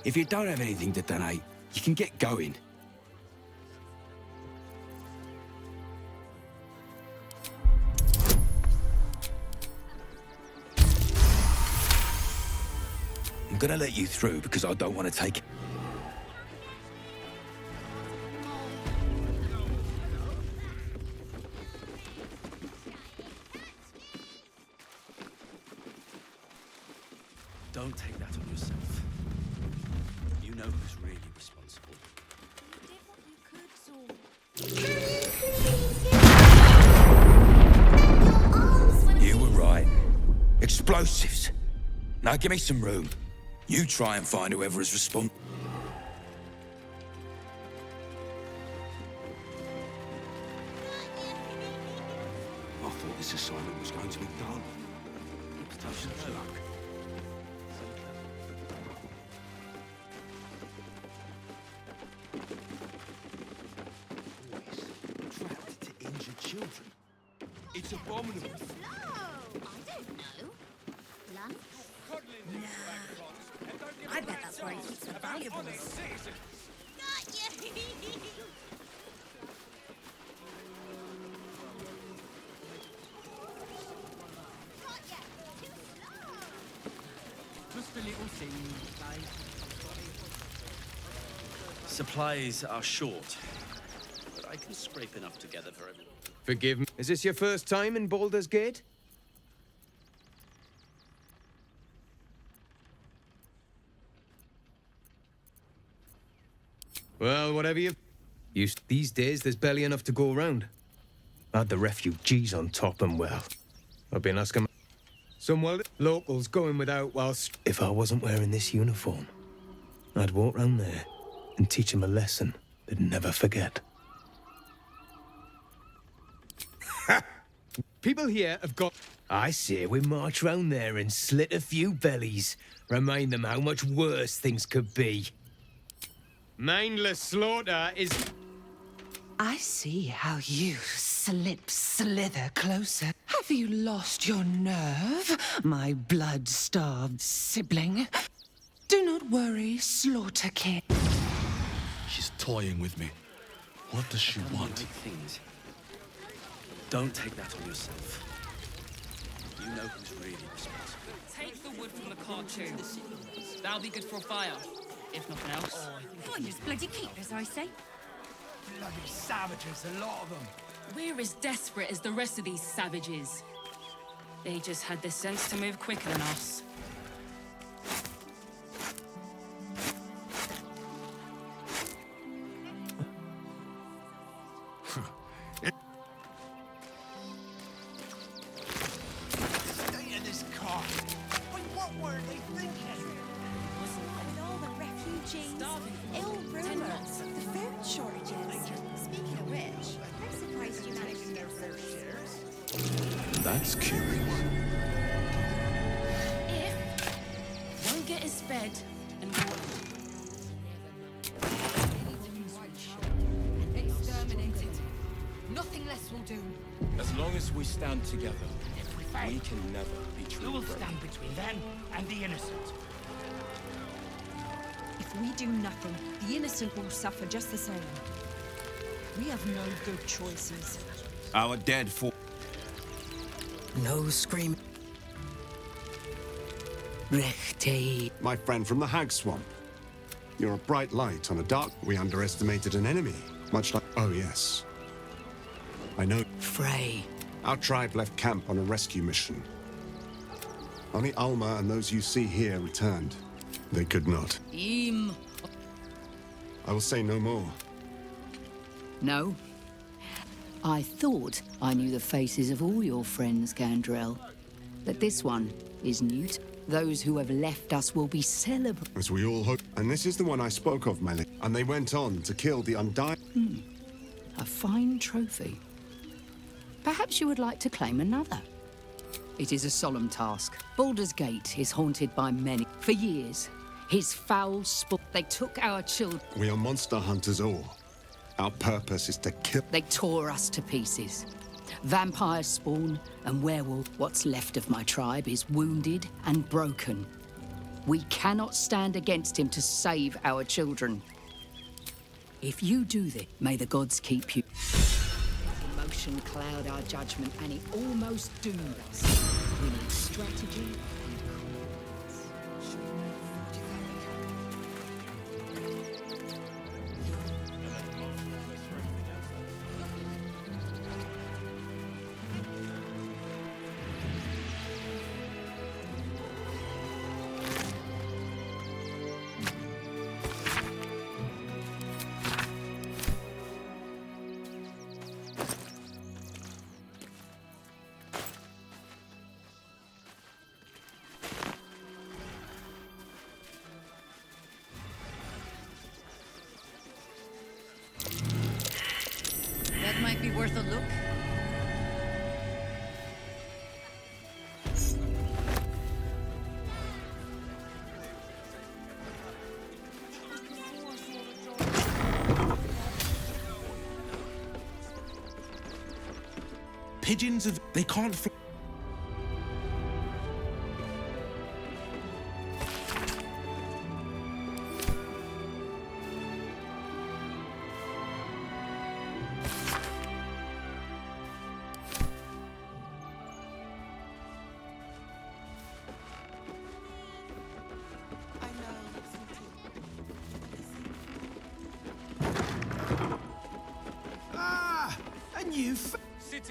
If you don't have anything to donate, you can get going. I'm gonna let you through because I don't want to take... Don't take that on yourself. You know who's really responsible. You were right. Explosives. Now give me some room. You try and find whoever is responsible. I thought this assignment was going to be done. Touch and luck. Boys trapped to injure children. It's abominable. I don't know. Lunch? I bet that's where he keeps the valuables. Got you! Just a little thing, like... Supplies are short, but I can scrape enough together for everyone. Forgive me. Is this your first time in Baldur's Gate? Well, whatever you... These days, there's barely enough to go around. Add the refugees on top and, well, I've been asking some locals going without whilst... If I wasn't wearing this uniform, I'd walk round there and teach them a lesson they'd never forget. People here have got... I say we march round there and slit a few bellies. Remind them how much worse things could be. Mindless slaughter is... I see how you slither closer. Have you lost your nerve, my blood-starved sibling? Do not worry, Slaughter King. She's toying with me. What does she want? Things. Don't take that on yourself. You know who's really responsible. Take the wood from the cart too. That'll be good for a fire, if nothing else. Find us bloody keepers, I say. Bloody savages, a lot of them. We're as desperate as the rest of these savages. They just had the sense to move quicker than us. State of this car. Wait, what were they thinking? With all the refugees, ill rumors, the food shortages. Speaking of which, I'm surprised you managed to get those shares. That's curious. If won't get us fed and go. Exterminated. Nothing less will do. As long as we stand together, we can never be true. Who will stand between them and the innocent? If we do nothing, the innocent will suffer just the same. We have no good choices. Our dead for... No scream. Rechte. My friend from the Hag Swamp. You're a bright light on a dark... We underestimated an enemy. Much like... Oh, yes. I know... Frey. Our tribe left camp on a rescue mission. Only Alma and those you see here returned. They could not. Im. I will say no more. No. I thought I knew the faces of all your friends, Gandrel. But this one is new. Those who have left us will be celebrated. As we all hope. And this is the one I spoke of, Melik. And they went on to kill the undying... A fine trophy. Perhaps you would like to claim another. It is a solemn task. Baldur's Gate is haunted by many. For years, his foul sport. They took our children. We are monster hunters all. Our purpose is to kill... They tore us to pieces. Vampires spawn and werewolf. What's left of my tribe is wounded and broken. We cannot stand against him to save our children. If you do this, may the gods keep you. Emotion cloud our judgment, and it almost doomed us. We need strategy. pigeons of... They can't...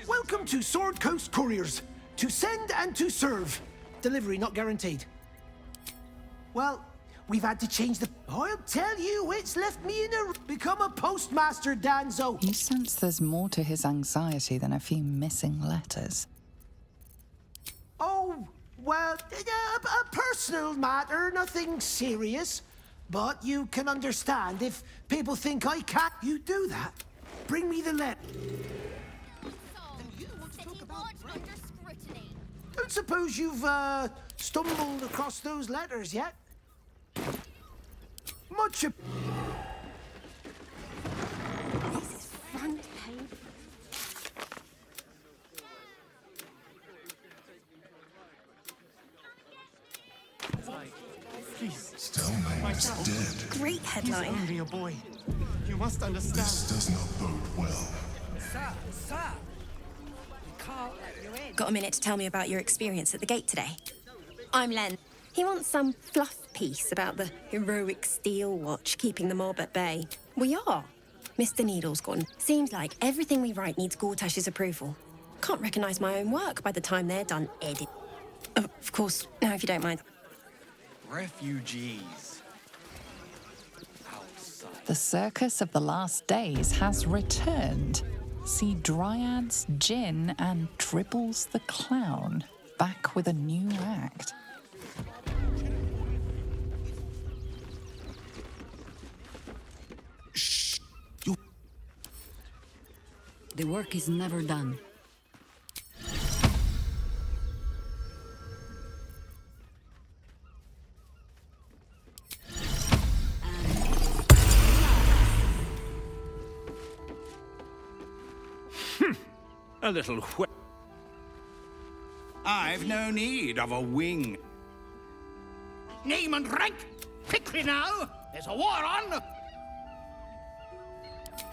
Welcome to Sword Coast Couriers. To send and to serve. Delivery not guaranteed. Well, we've had to change the... I'll tell you, it's left me in a... Become a postmaster, Danzo. You sense there's more to his anxiety than a few missing letters. Oh, well, a personal matter, nothing serious. But you can understand if people think I can't... You do that. Bring me the letter. Don't suppose you've stumbled across those letters yet? Much of... This is front page. Stelmane's dead. Great headline. He's only a boy. You must understand. This does not bode well. Sir! We can't let you in. Got a minute to tell me about your experience at the gate today? I'm Len. He wants some fluff piece about the heroic steel watch keeping the mob at bay. We are. Mr. Needle's gone. Seems like everything we write needs Gortash's approval. Can't recognise my own work by the time they're done edit. Of course, now if you don't mind. Refugees. The circus of the last days has returned. See Dryads, Jinn, and Dribbles the Clown back with a new act. Shh! The work is never done. A little I've no need of a wing. Name and rank! Quickly now! There's a war on!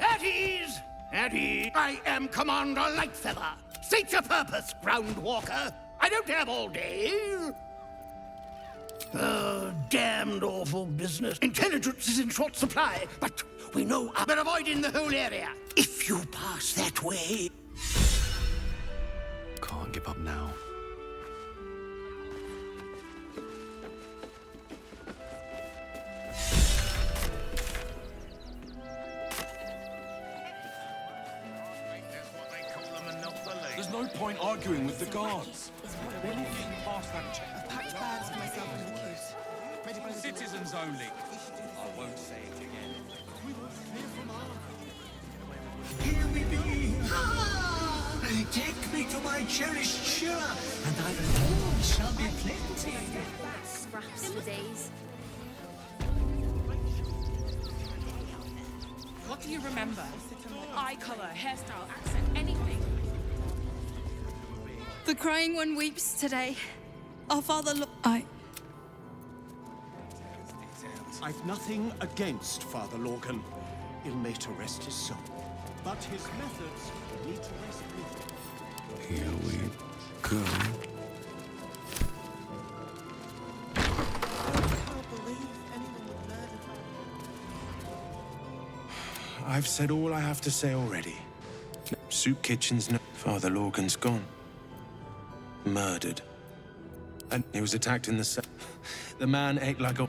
At ease! At ease! I am Commander Lightfeather! State your purpose, Groundwalker! I don't have all day! Damned awful business. Intelligence is in short supply, but we know we're avoiding the whole area. If you pass that way... Can't give up now. There's no point arguing with the guards. We're looking past that check. I've packed bags for myself and the kids. Citizens only. I won't say it again. Here we be! Take me to my cherished Shira, and thy reward shall be plenty. Scraps for days. What do you remember? Eye color, hairstyle, accent, anything. The crying one weeps today. Our father I've nothing against Father Lorcan. He'll may to rest his soul. But his methods need to rest with him. Here we go. I've said all I have to say already. Soup Kitchen's no... Father Lorcan's gone. Murdered. And he was attacked in the cell. The man ate like a...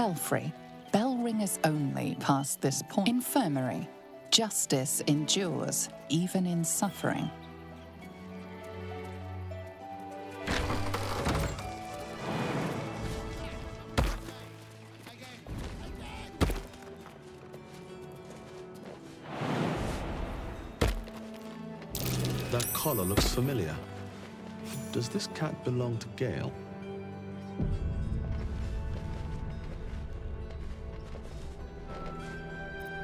Belfry. Bell ringers only past this point. Infirmary. Justice endures, even in suffering. That collar looks familiar. Does this cat belong to Gale?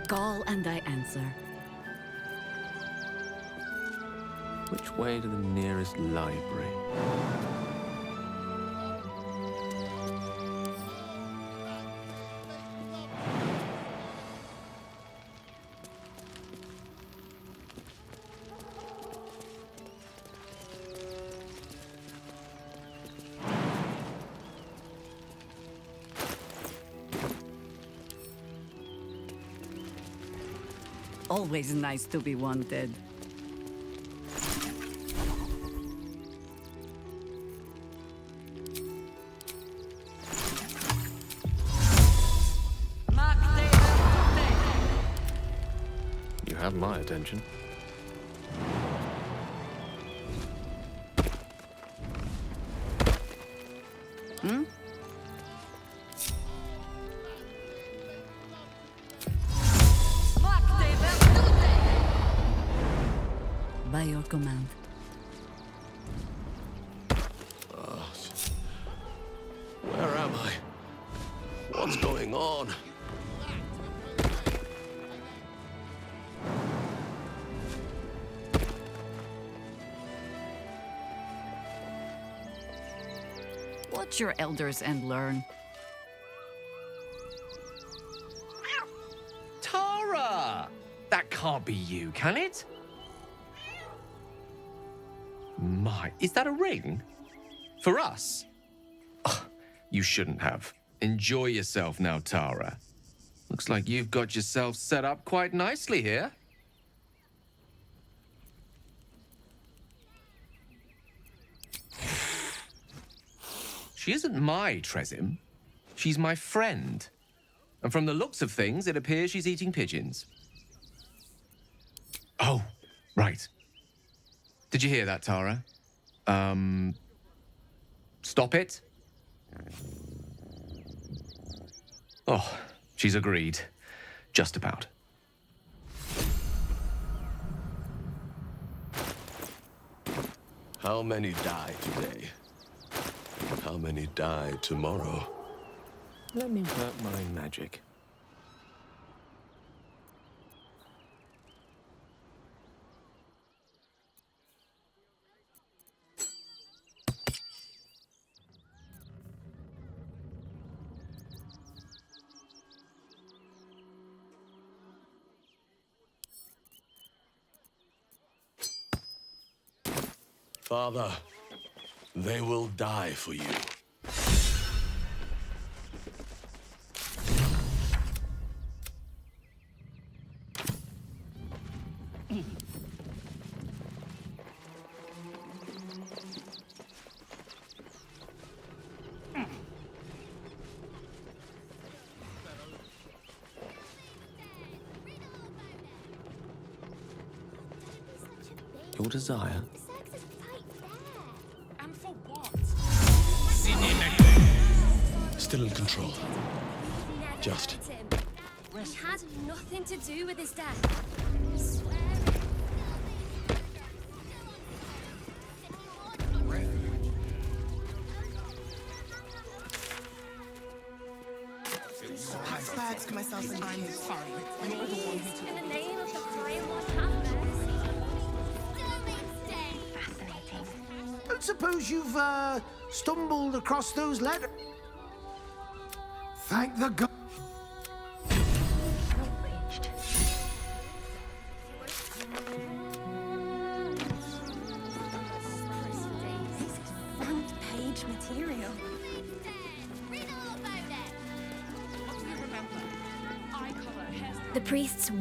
Call and I answer. Which way to the nearest library? Always nice to be wanted. You have my attention. Hmm? By your command. Where am I? What's going on? Watch your elders and learn. Tara! That can't be you, can it? My, is that a ring? For us? Ugh, you shouldn't have. Enjoy yourself now, Tara. Looks like you've got yourself set up quite nicely here. She isn't my Tresim. She's my friend. And from the looks of things, it appears she's eating pigeons. Oh, right. Did you hear that, Tara? Stop it? Oh, she's agreed. Just about. How many die today? How many die tomorrow? Let me work my magic. Father, they will die for you. Your desire? And for what? Still in control. Just. He had nothing to do with his death. I swear. Packed bags to myself and I'm sorry. You're the one who in the name of the High Lord have mercy. Fascinating. Don't suppose you've stumbled across those letters? Thank the God. Front page material. The priests.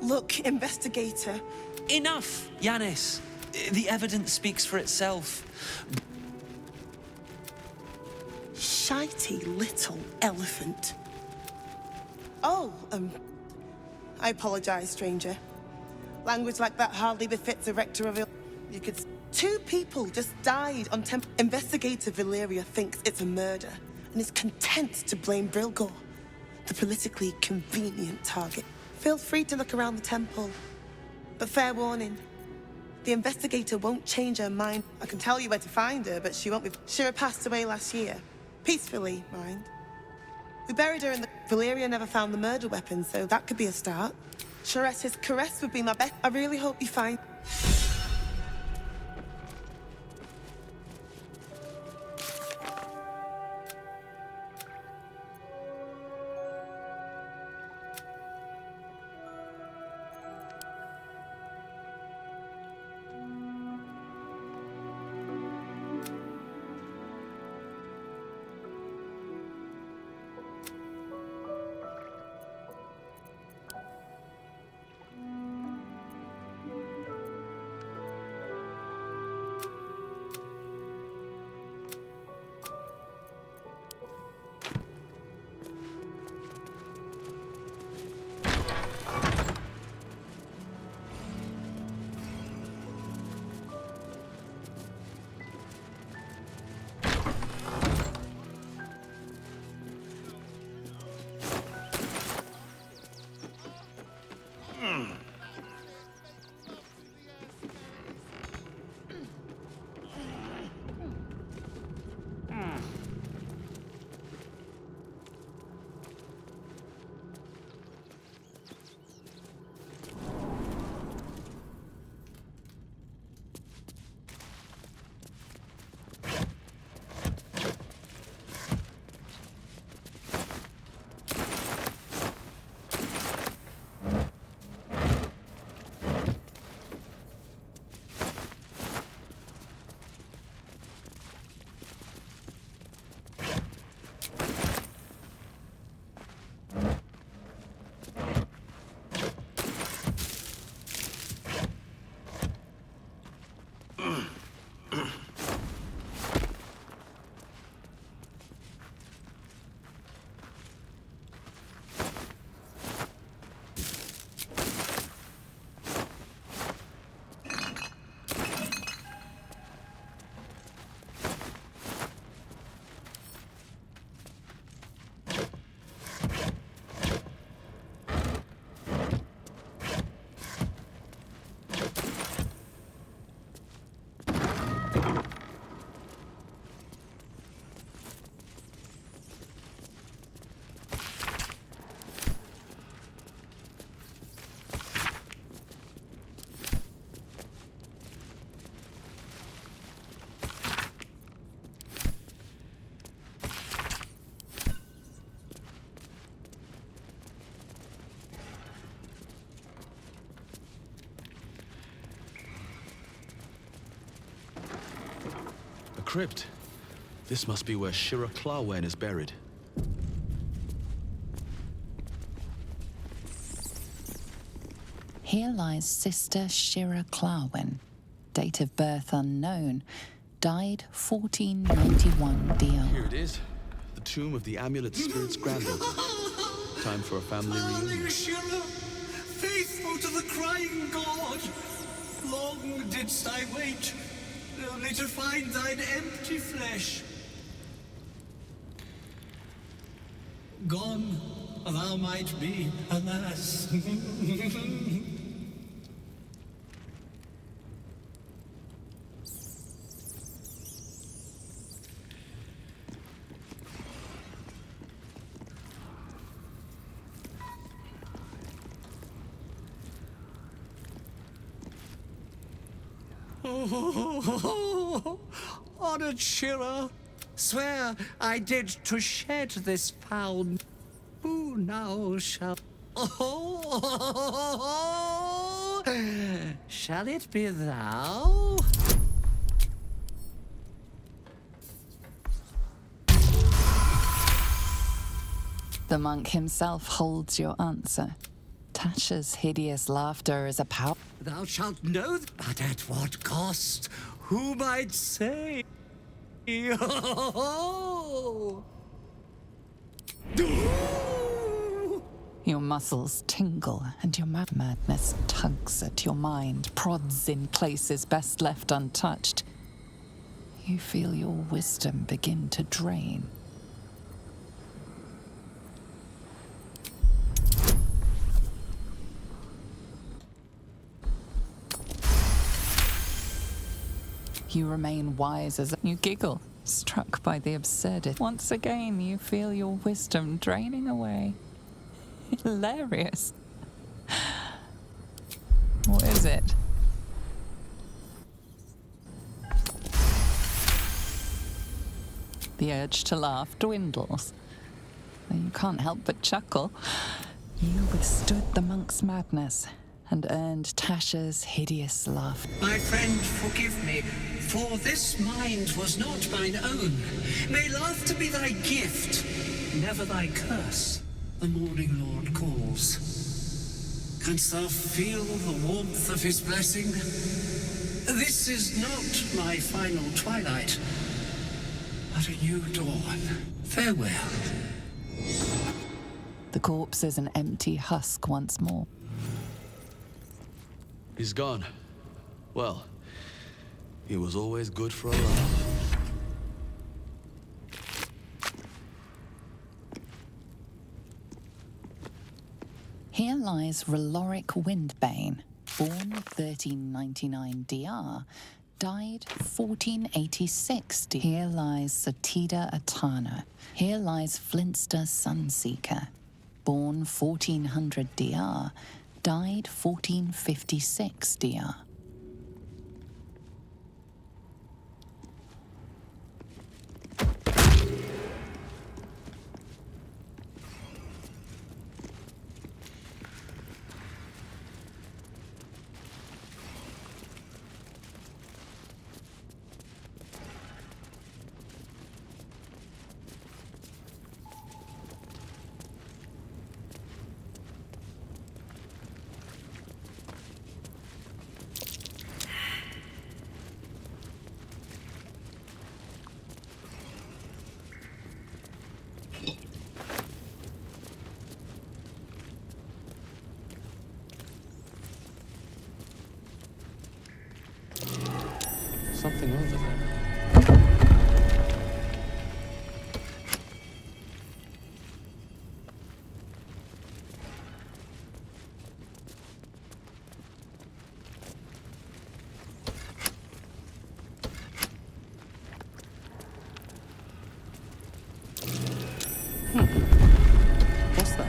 Look, investigator. Enough, Yanis. The evidence speaks for itself. Shitey little elephant. Oh, I apologize, stranger. Language like that hardly befits a rector of You could... 2 people just died on Investigator Valeria thinks it's a murder and is content to blame Brilgor, the politically convenient target. Feel free to look around the temple, but fair warning, the investigator won't change her mind. I can tell you where to find her, but she won't be... Shira passed away last year. Peacefully, mind. We buried her in the... Valeria never found the murder weapon, so that could be a start. Sharetta's caress would be my best. I really hope you find... Crypt. This must be where Shira Clawwen is buried. Here lies Sister Shira Clawwen, date of birth unknown, died 1491 DL. Here it is, the tomb of the Amulet Spirit's granddaughter. Time for a family reunion. Shira, faithful to the crying god, long didst I wait, only to find thine empty flesh. Gone thou might be, alas. Honored Shira, swear I did to shed this foul. Who now shall? Oh, shall it be thou? The monk himself holds your answer. Tasha's hideous laughter is a power. Thou shalt know, but at what cost? Who might say? Your muscles tingle and your madness tugs at your mind, prods in places best left untouched. You feel your wisdom begin to drain. You remain wise as you giggle, struck by the absurdity. Once again, you feel your wisdom draining away. Hilarious. What is it? The urge to laugh dwindles. You can't help but chuckle. You withstood the monk's madness and earned Tasha's hideous laugh. My friend, forgive me, for this mind was not mine own. May laughter be thy gift, never thy curse. The morning Lord calls. Canst thou feel the warmth of his blessing? This is not my final twilight, but a new dawn. Farewell. The corpse is an empty husk once more. He's gone. Well, he was always good for a laugh. Here lies Raloric Windbane, born 1399 DR, died 1486 DR. Here lies Satida Atana. Here lies Flintster Sunseeker, born 1400 DR, died 1456 DR. Something over there. What's that?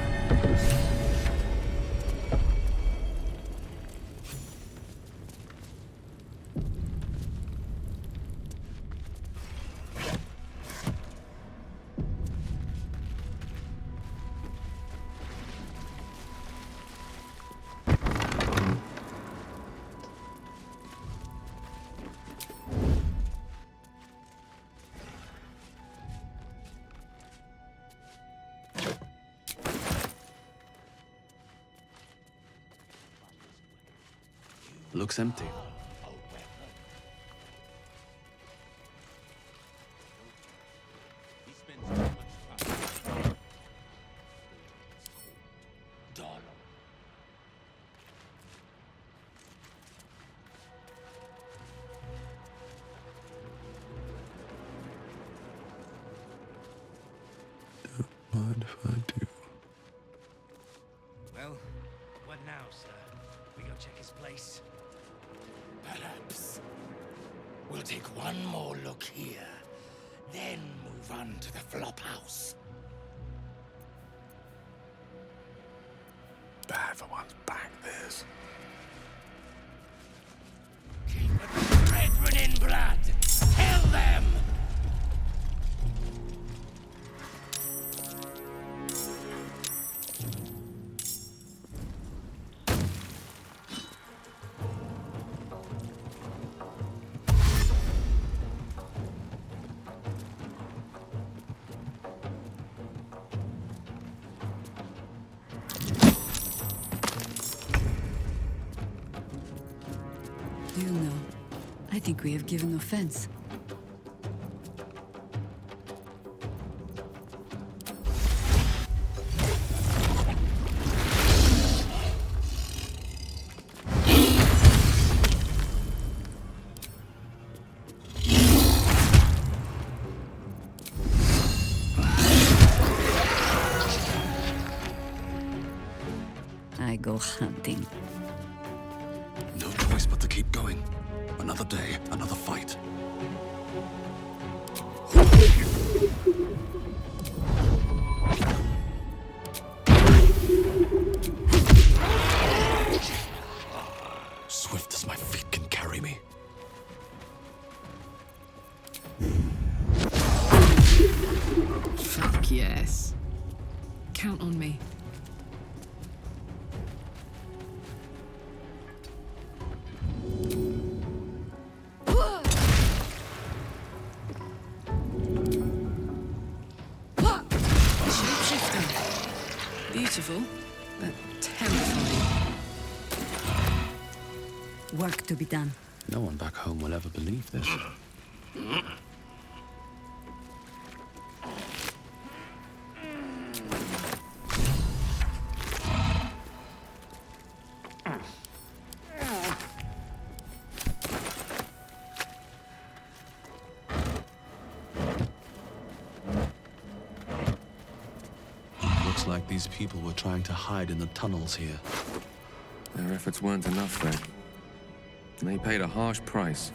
Looks empty. Mind if I do? Well, what now, sir? We go check his place? Perhaps. We'll take one more look here, then move on to the flop house. Bad for one's back, this. Keep the brethren in blood! Tell them! feel now. I think we have given offense. I go hunting. No choice but to keep going. Another day, another fight. Swift as my feet can carry me. Fuck yes. Count on me. Beautiful, but terrifying. Work to be done. No one back home will ever believe this. Looks like these people were trying to hide in the tunnels here. Their efforts weren't enough then. They paid a harsh price.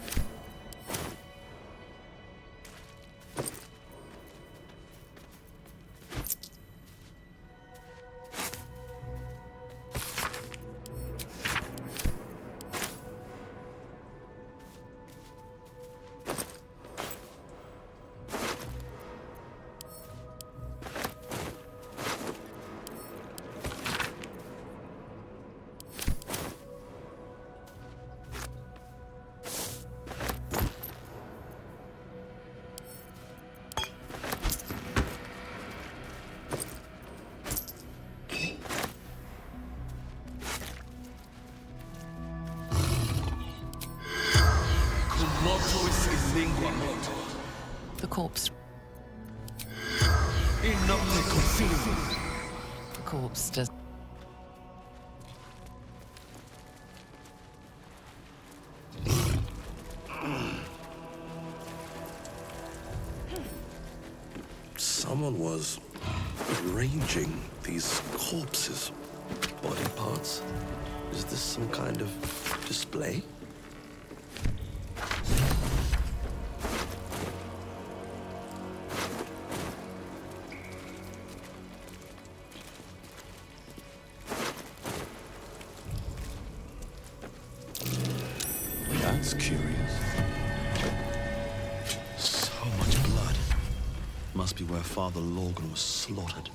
The corpse. The corpse does. Someone was arranging these corpses, body parts. Is this some kind of display? That's curious. So much blood. Must be where Father Lorgan was slaughtered.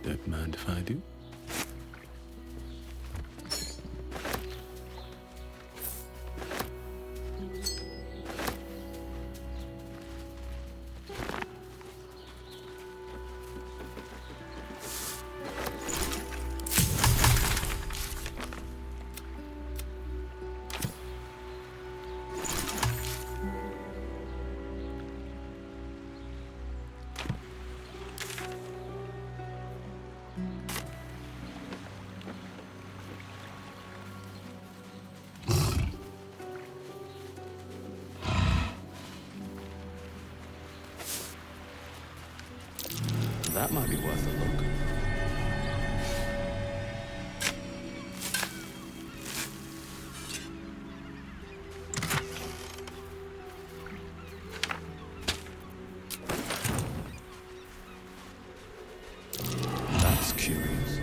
Don't mind if I do. That might be worth a look. That's curious.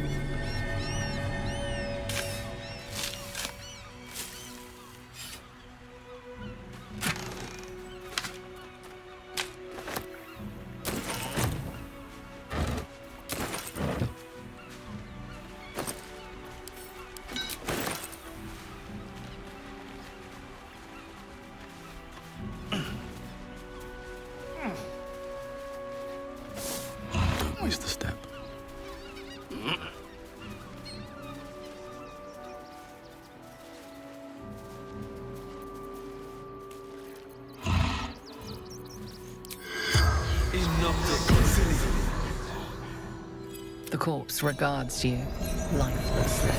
Don't waste the step. The corpse regards you lifelessly.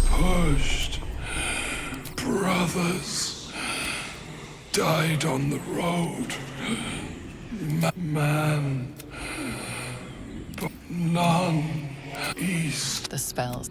Pushed. Brothers died on the road. Man. But none. East. The spells.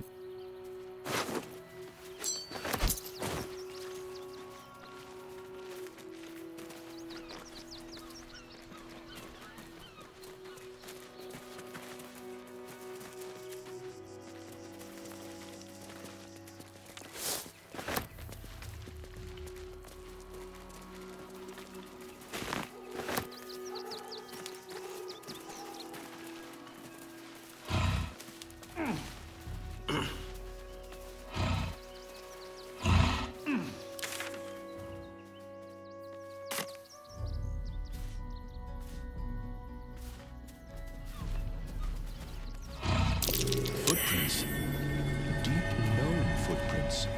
Footprints. Deep gnome footprints.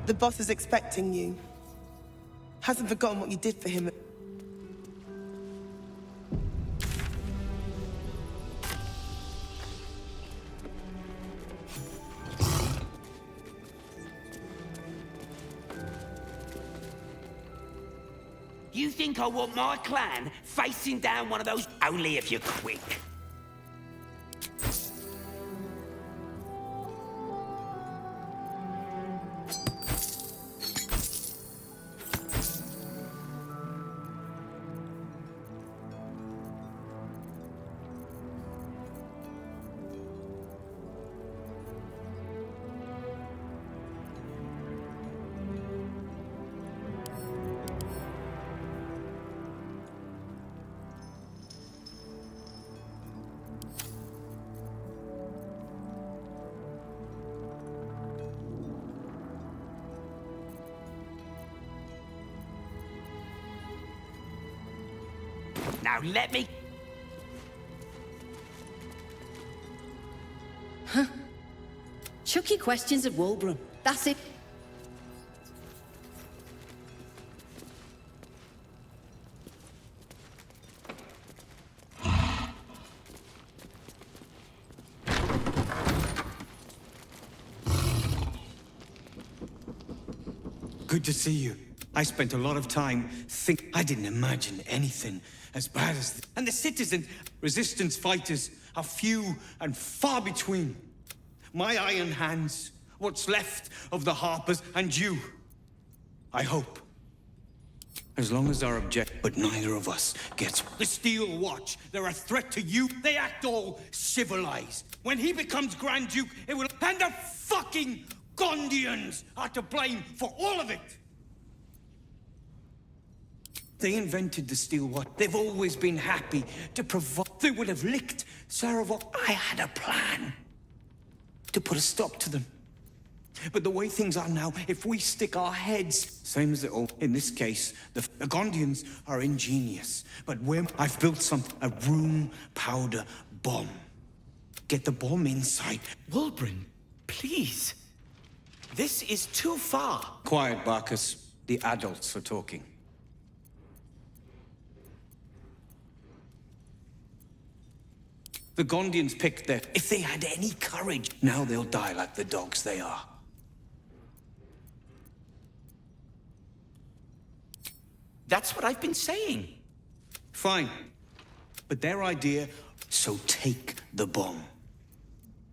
The boss is expecting you. Hasn't forgotten what you did for him. You think I want my clan facing down one of those? Only if you're quick. Now let me... Huh? Chuck your questions at Wulbren. That's it. Good to see you. I spent a lot of time I didn't imagine anything as bad as this. And the citizen resistance fighters are few and far between. My iron hands, what's left of the Harpers, and you. I hope. As long as our but neither of us gets the Steel Watch. They're a threat to you. They act all civilized. When he becomes Grand Duke, it will... And the fucking Gondians are to blame for all of it. They invented the Steel Watch. They've always been happy to provide. They would have licked Saravok. I had a plan to put a stop to them. But the way things are now, if we stick our heads, same as it all, in this case, the Gondians are ingenious. But I've built a room powder bomb. Get the bomb inside. Wulbren, please. This is too far. Quiet, Barcus. The adults are talking. The Gondians picked their... If they had any courage, now they'll die like the dogs they are. That's what I've been saying. Fine. But their idea... So take the bomb.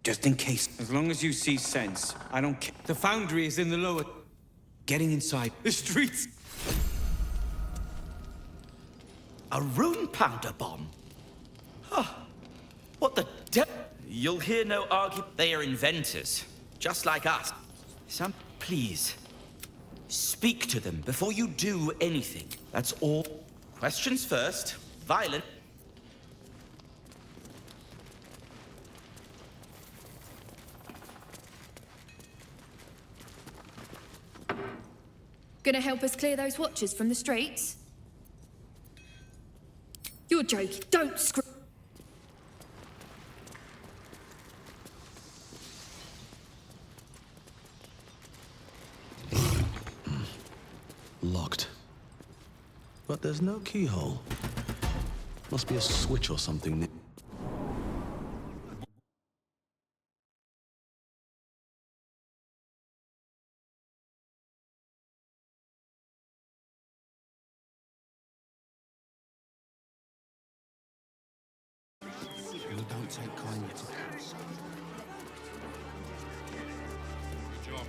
Just in case. As long as you see sense, I don't care. The foundry is in the lower... Getting inside the streets. A rune powder bomb? Huh. What the de- You'll hear no argument. They are inventors, just like us. Please, speak to them before you do anything. That's all. Questions first. Violent. Gonna help us clear those watchers from the streets? You're joking. Don't scream. Locked. But there's no keyhole. Must be a switch or something. You don't take kindly to that. Good job.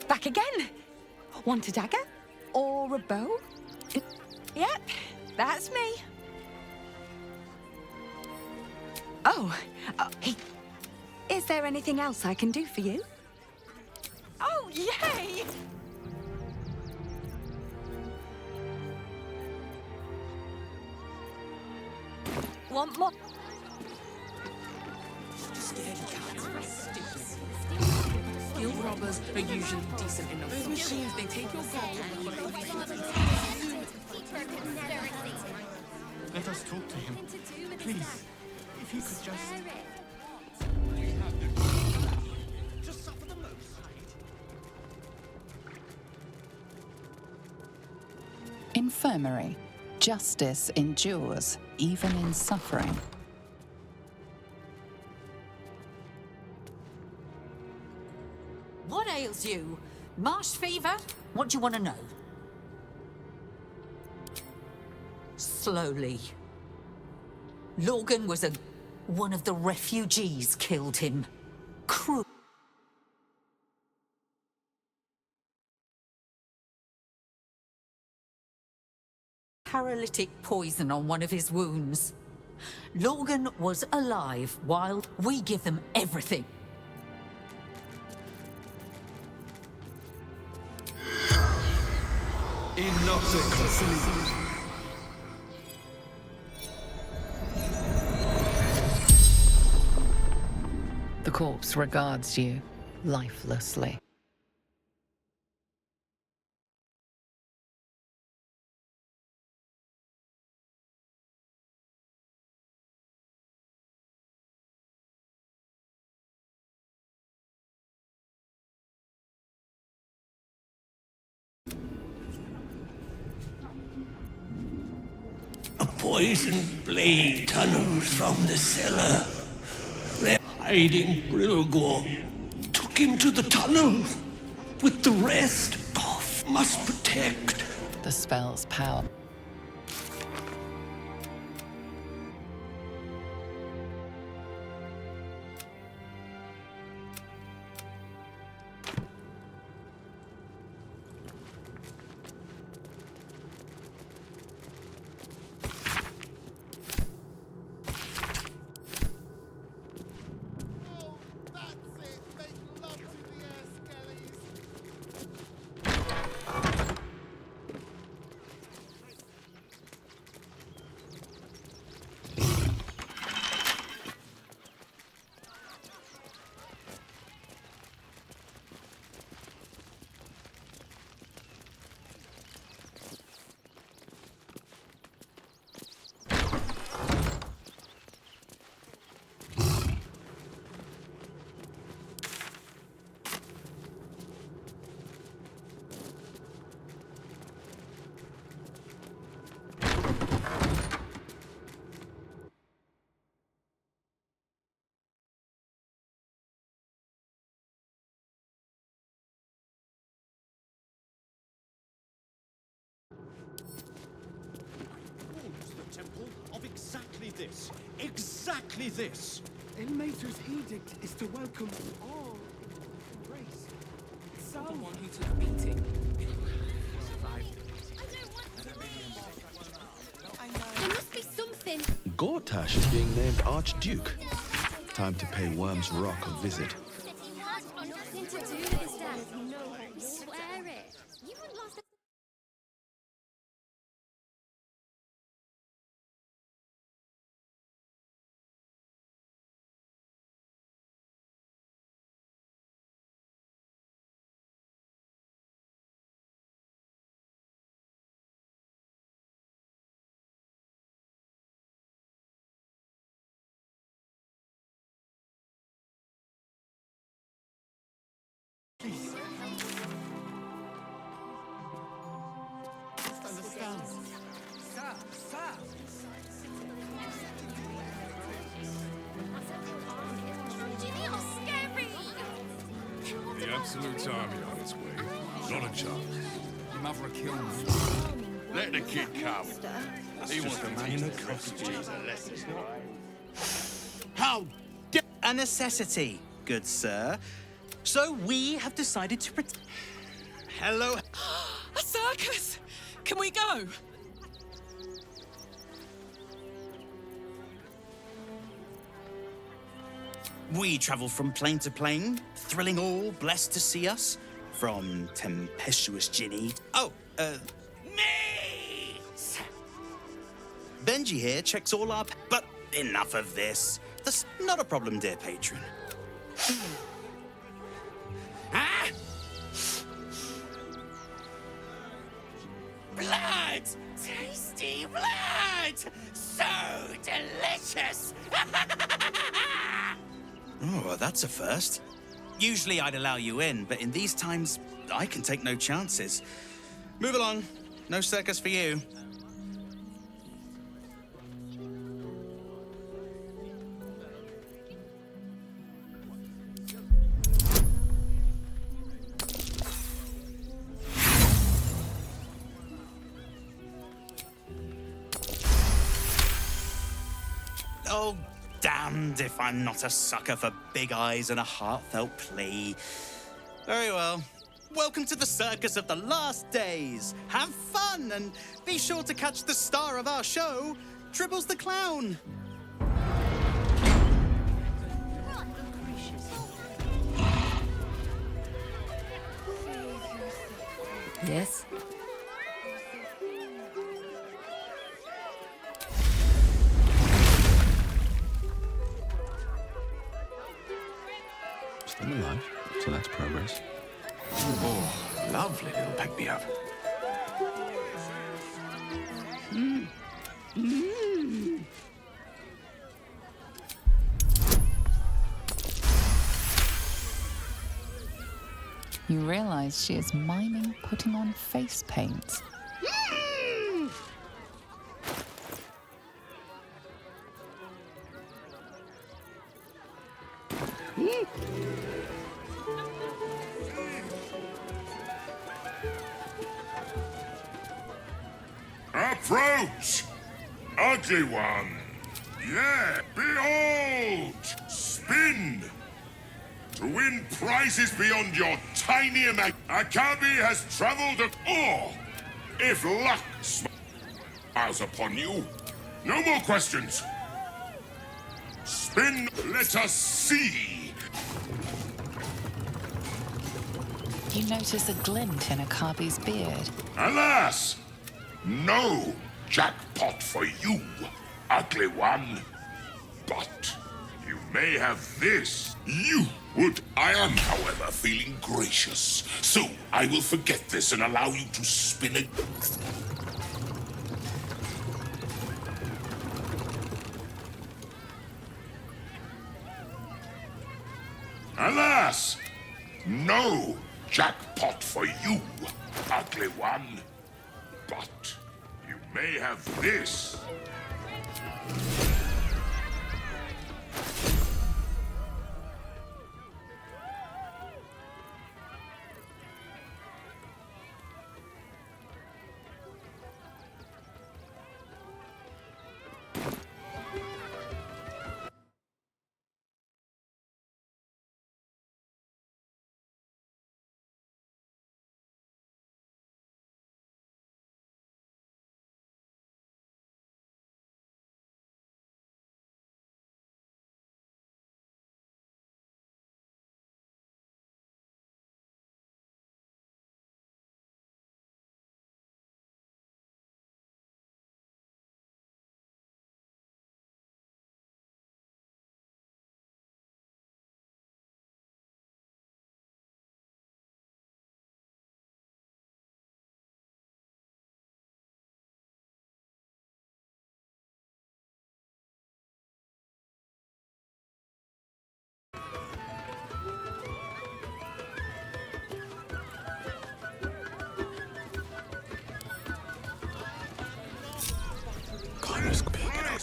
Back again. Want a dagger? Or a bow? Yep, that's me. Oh, hey. Is there anything else I can do for you? Oh, yay! Want more? Guild robbers are usually decent enough. They take your gold. Let us talk to him. Please, if you could just... Just suffer the most. Infirmary. Justice endures, even in suffering. What ails you? Marsh fever? What do you want to know? Slowly. Logan was one of the refugees killed him. Cruel. Paralytic poison on one of his wounds. Logan was alive while we give them everything. The corpse regards you lifelessly. A poisoned blade tunnels from the cellar. They're hiding Brilgor. Took him to the tunnel. With the rest, Goff must protect. The spell's power. Exactly this. Ilmater's edict is to welcome all race. So The one who took a beating. There must be something. Gortash is being named Archduke. Time to pay Worm's Rock a visit. Nothing to do with his death. No, I swear it. You haven't lost a... The Absolute Army on its way. Not a chance. Your mother killed me. Let the kid come. He wants to teach the refugees a lesson. How a necessity, good sir. So we have decided to Hello. A circus! Can we go? We travel from plane to plane, thrilling all blessed to see us. From tempestuous Ginny. Me! Benji here checks all our... But enough of this. That's not a problem, dear patron. Ah! Blood! Tasty blood! So delicious! Oh, that's a first. Usually I'd allow you in, but in these times, I can take no chances. Move along. No circus for you. Oh, damned if I'm not a sucker for big eyes and a heartfelt plea. Very well. Welcome to the circus of the last days. Have fun and be sure to catch the star of our show, Tribbles the Clown. Yes? Still alive, so that's progress. Oh, lovely little pick-me-up. You realize she is miming putting on face paint. Approach! Ugly one! Yeah, behold! Spin! To win prizes beyond your tiny Akabi has traveled if luck smiles upon you, no more questions. Spin, let us see. You notice a glint in Akabi's beard. Alas! No jackpot for you, ugly one. But you may have this. You would. I am, however, feeling gracious. So I will forget this and allow you to spin it. Alas! No jackpot for you, ugly one. But you may have this.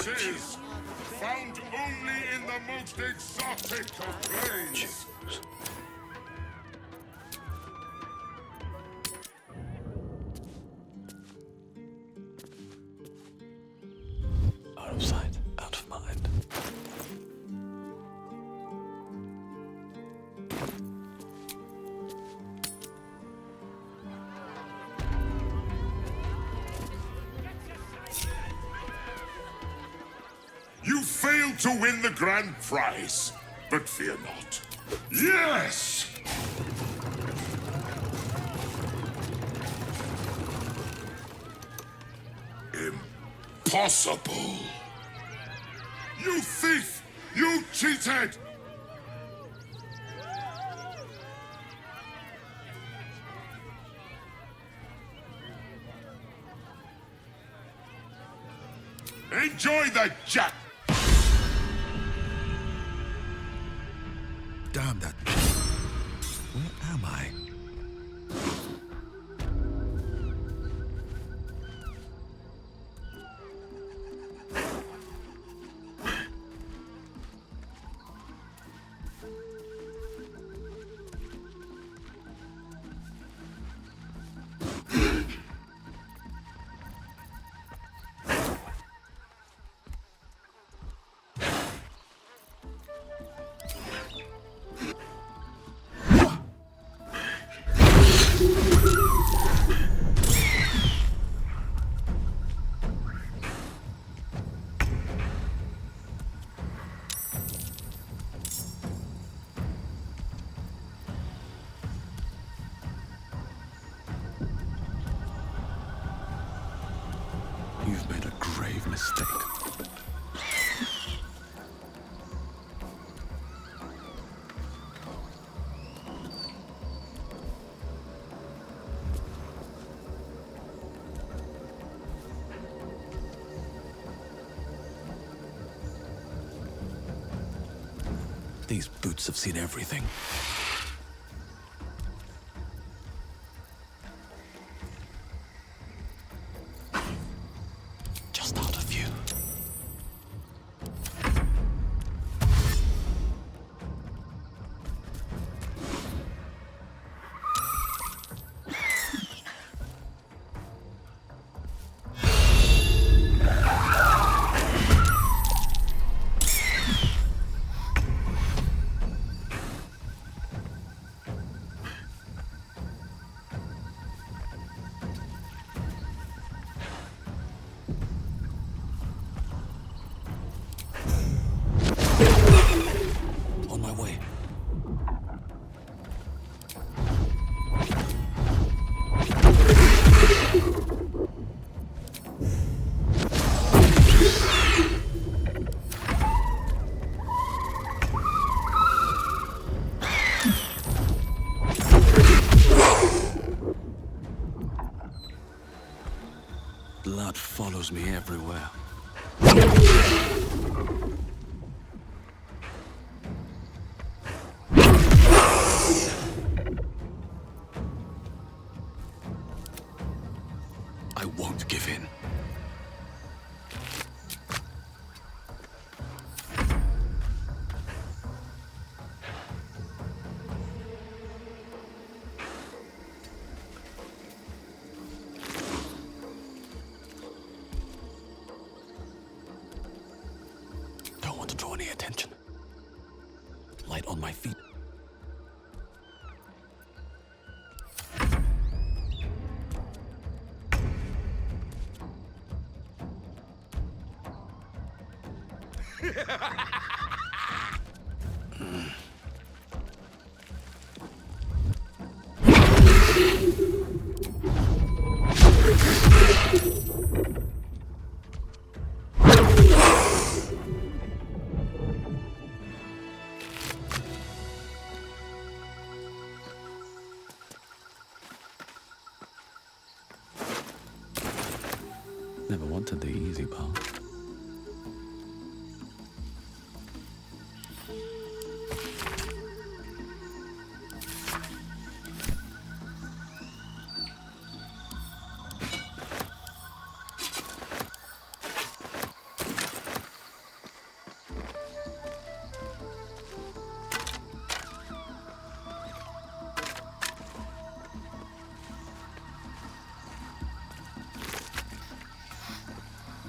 Prices found only in the most exotic of planes. Out of sight, out of mind. You failed to win the grand prize, but fear not. Yes! Impossible! You thief! You cheated! Enjoy the jack! Damn that. Where am I? These boots have seen everything. Just out of view. On my way. Blood follows me everywhere. I won't give in. Don't want to draw any attention. Light on my feet. Never wanted the easy path.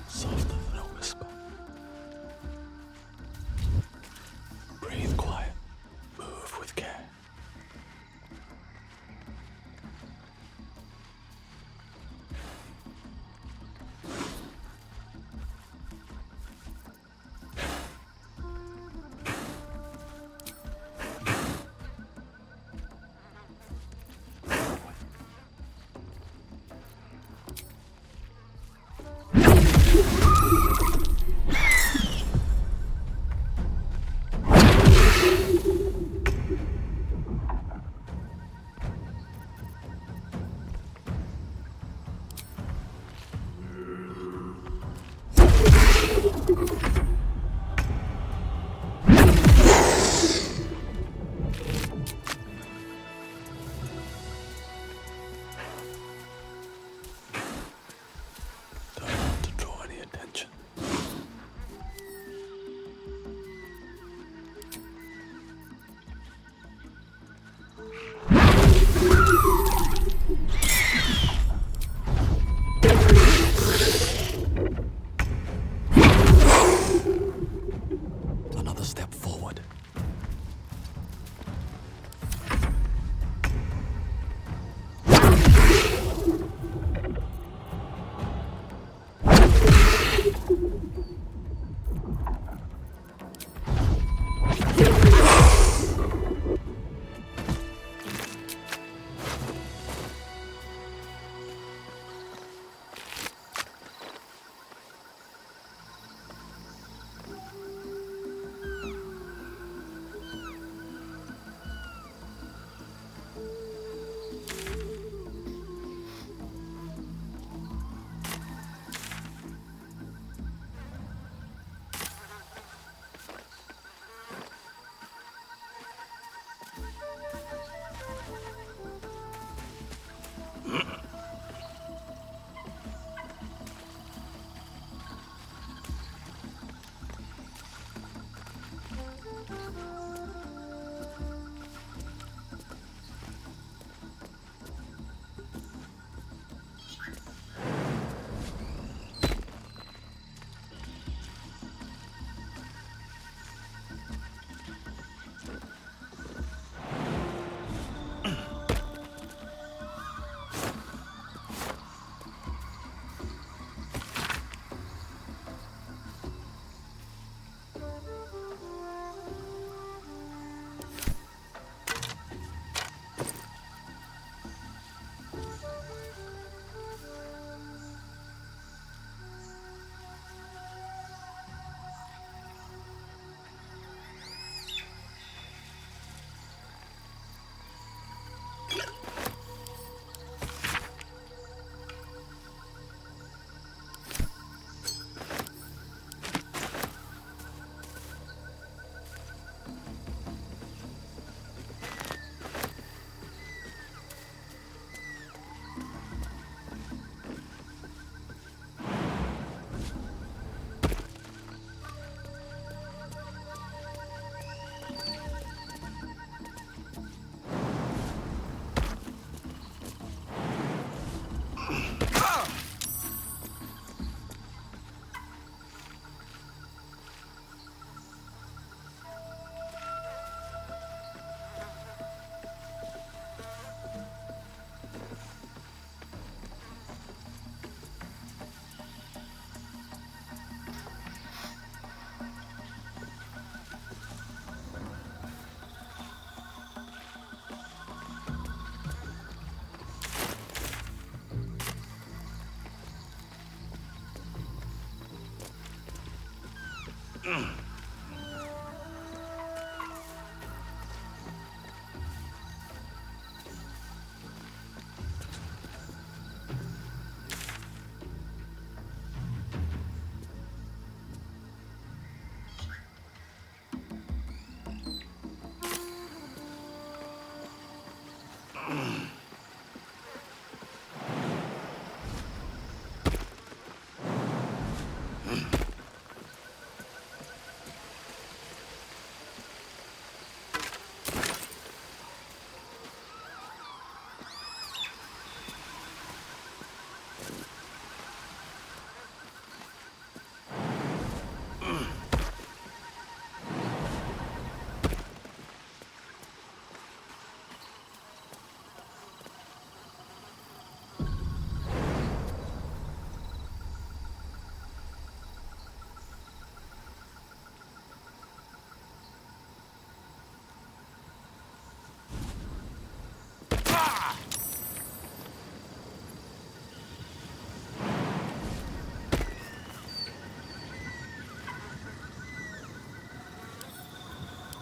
Softer than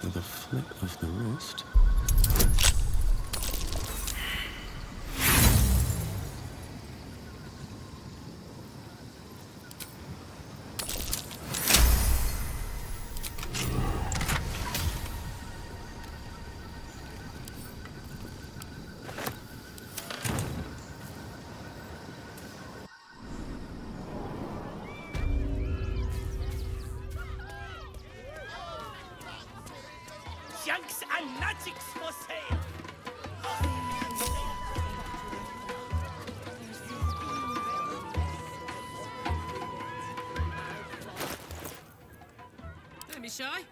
With a flick of the wrist. Shanks and magics for sale! Don't be shy.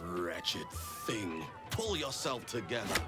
Wretched thing. Pull yourself together.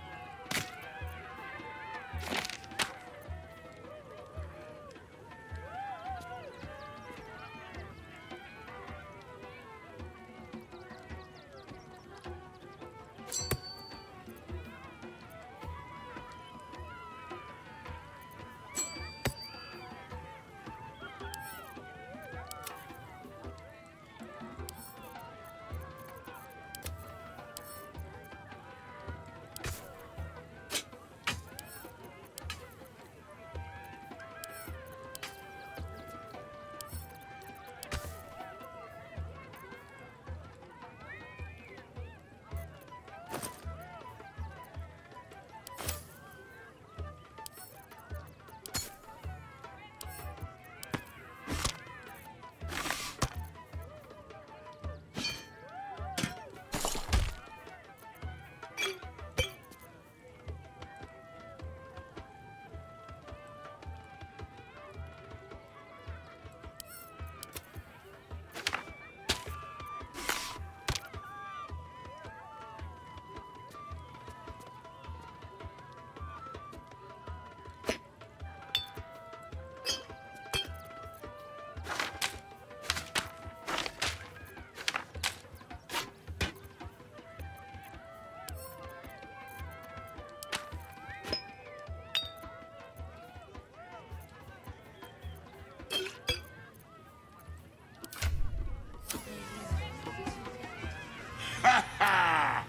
Ha ha!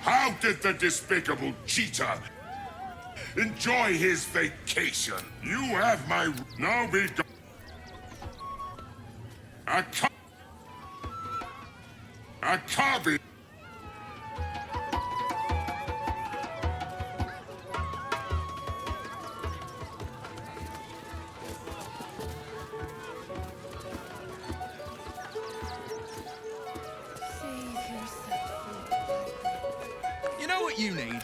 How did the despicable cheater enjoy his vacation? You have my... Now be gone. I can't be... You know what you need?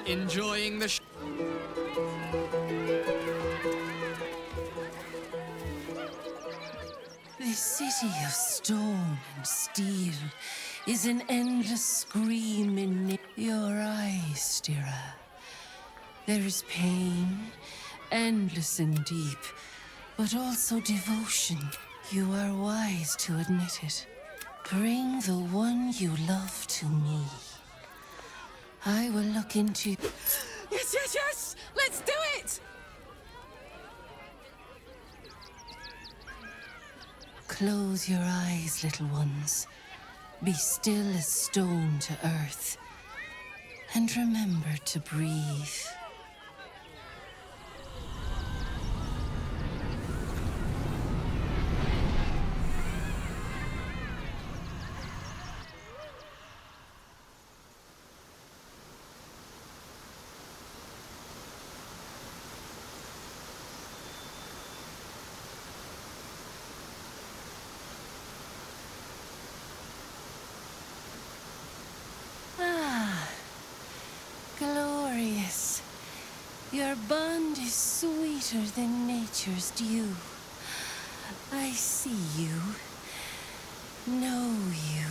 Enjoying the This city of stone and steel is an endless scream in your eyes, Stira. There is pain endless and deep, but also devotion. You are wise to admit it. Bring the one you love to me. I will look into... Yes, yes, yes! Let's do it! Close your eyes, little ones. Be still as stone to earth. And remember to breathe. Glorious. Your bond is sweeter than nature's dew. I see you, know you,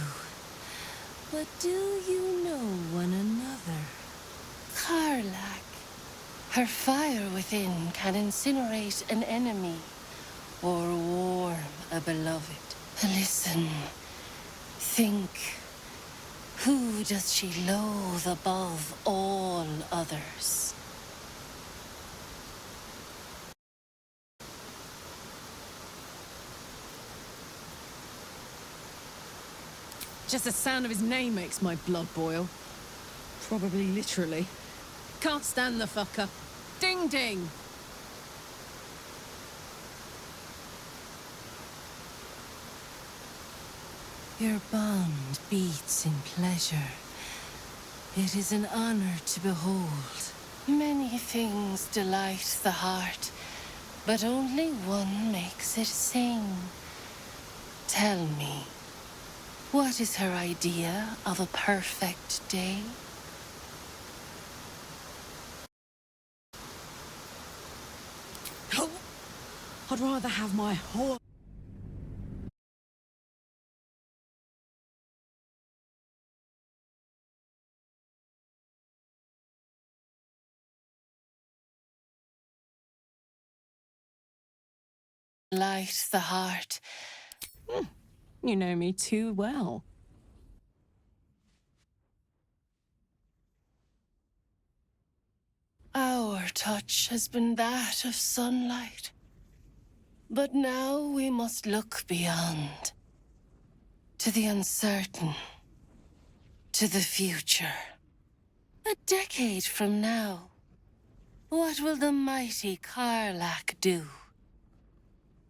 but do you know one another? Karlach. Her fire within can incinerate an enemy or warm a beloved. Listen, think. Who does she loathe above all others? Just the sound of his name makes my blood boil. Probably literally. Can't stand the fucker. Ding ding! Your bond beats in pleasure. It is an honor to behold. Many things delight the heart, but only one makes it sing. Tell me, what is her idea of a perfect day? I'd rather have my whole... Light the heart. You know me too well. Our touch has been that of sunlight. But now we must look beyond. To the uncertain. To the future. A decade from now, what will the mighty Karlach do?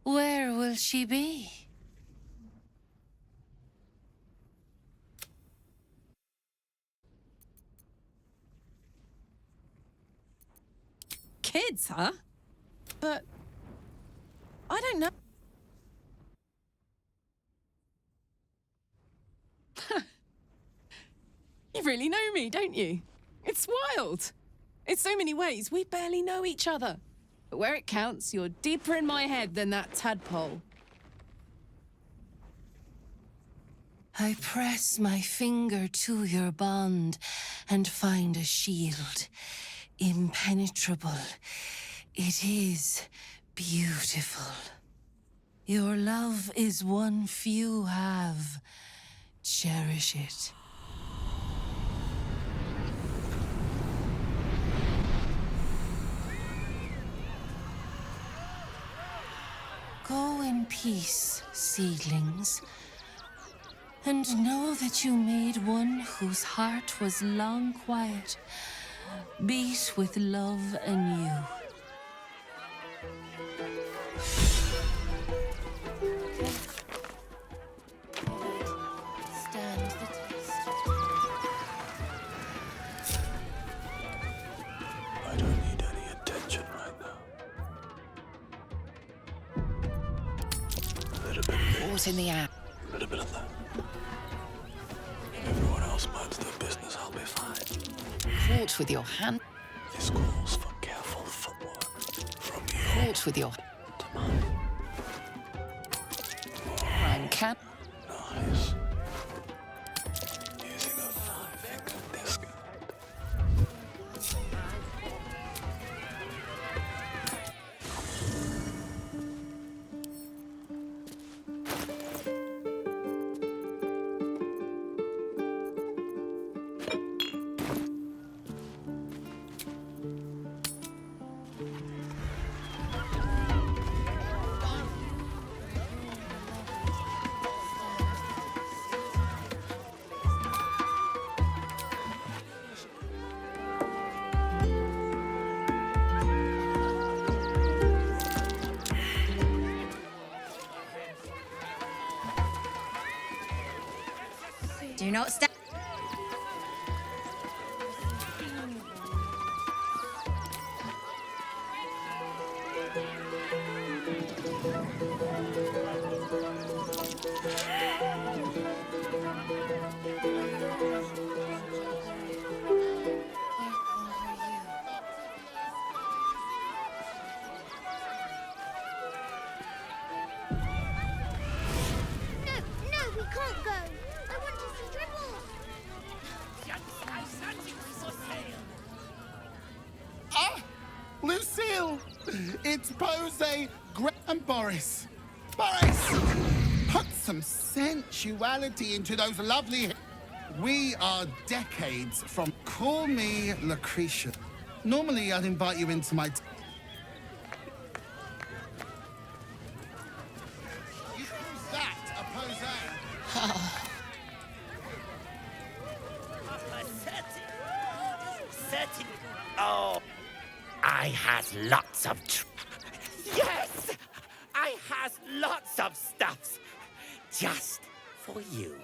Where will she be? Kids, huh? But... I don't know. You really know me, don't you? It's wild. In so many ways, we barely know each other. But where it counts, you're deeper in my head than that tadpole. I press my finger to your bond and find a shield. Impenetrable. It is beautiful. Your love is one few have. Cherish it. Go in peace, seedlings, and know that you made one whose heart was long quiet, beat with love anew. Stand the test. I don't need any attention right now. A little bit of this. What's in the air? A little bit of that. Everyone else minds their business, I'll be fine. Fought with your hand. This calls for careful footwork. From you Fought with your... to mine. I'm cat. Nice. Using a 5-finger disc. Do not stand. Lucille! It's Pose, and Boris. Boris! Put some sensuality into those lovely... We are decades from... Call me Lucretia. Normally, I'd invite you into my... You call that a Pose? Oh, I has lots of yes, I has lots of stuffs just for you.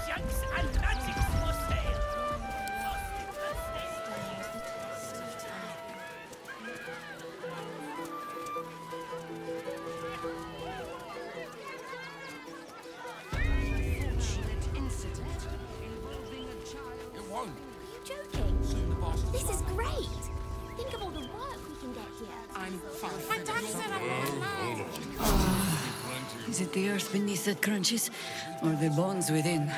Jokes and magics for sale. Joking. This is great. Think of all the work we can get here. I'm fine. My dad said Is it the earth beneath that crunches, or the bones within?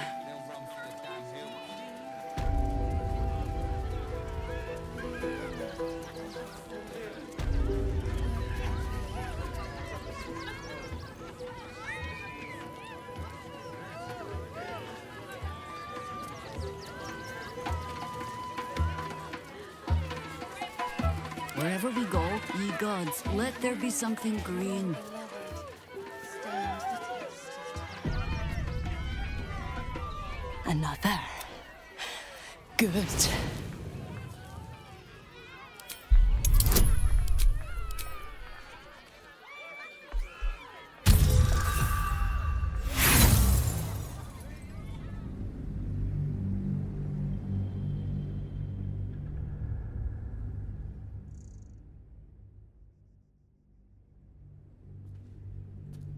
Wherever we go, ye gods, let there be something green. Another. Good.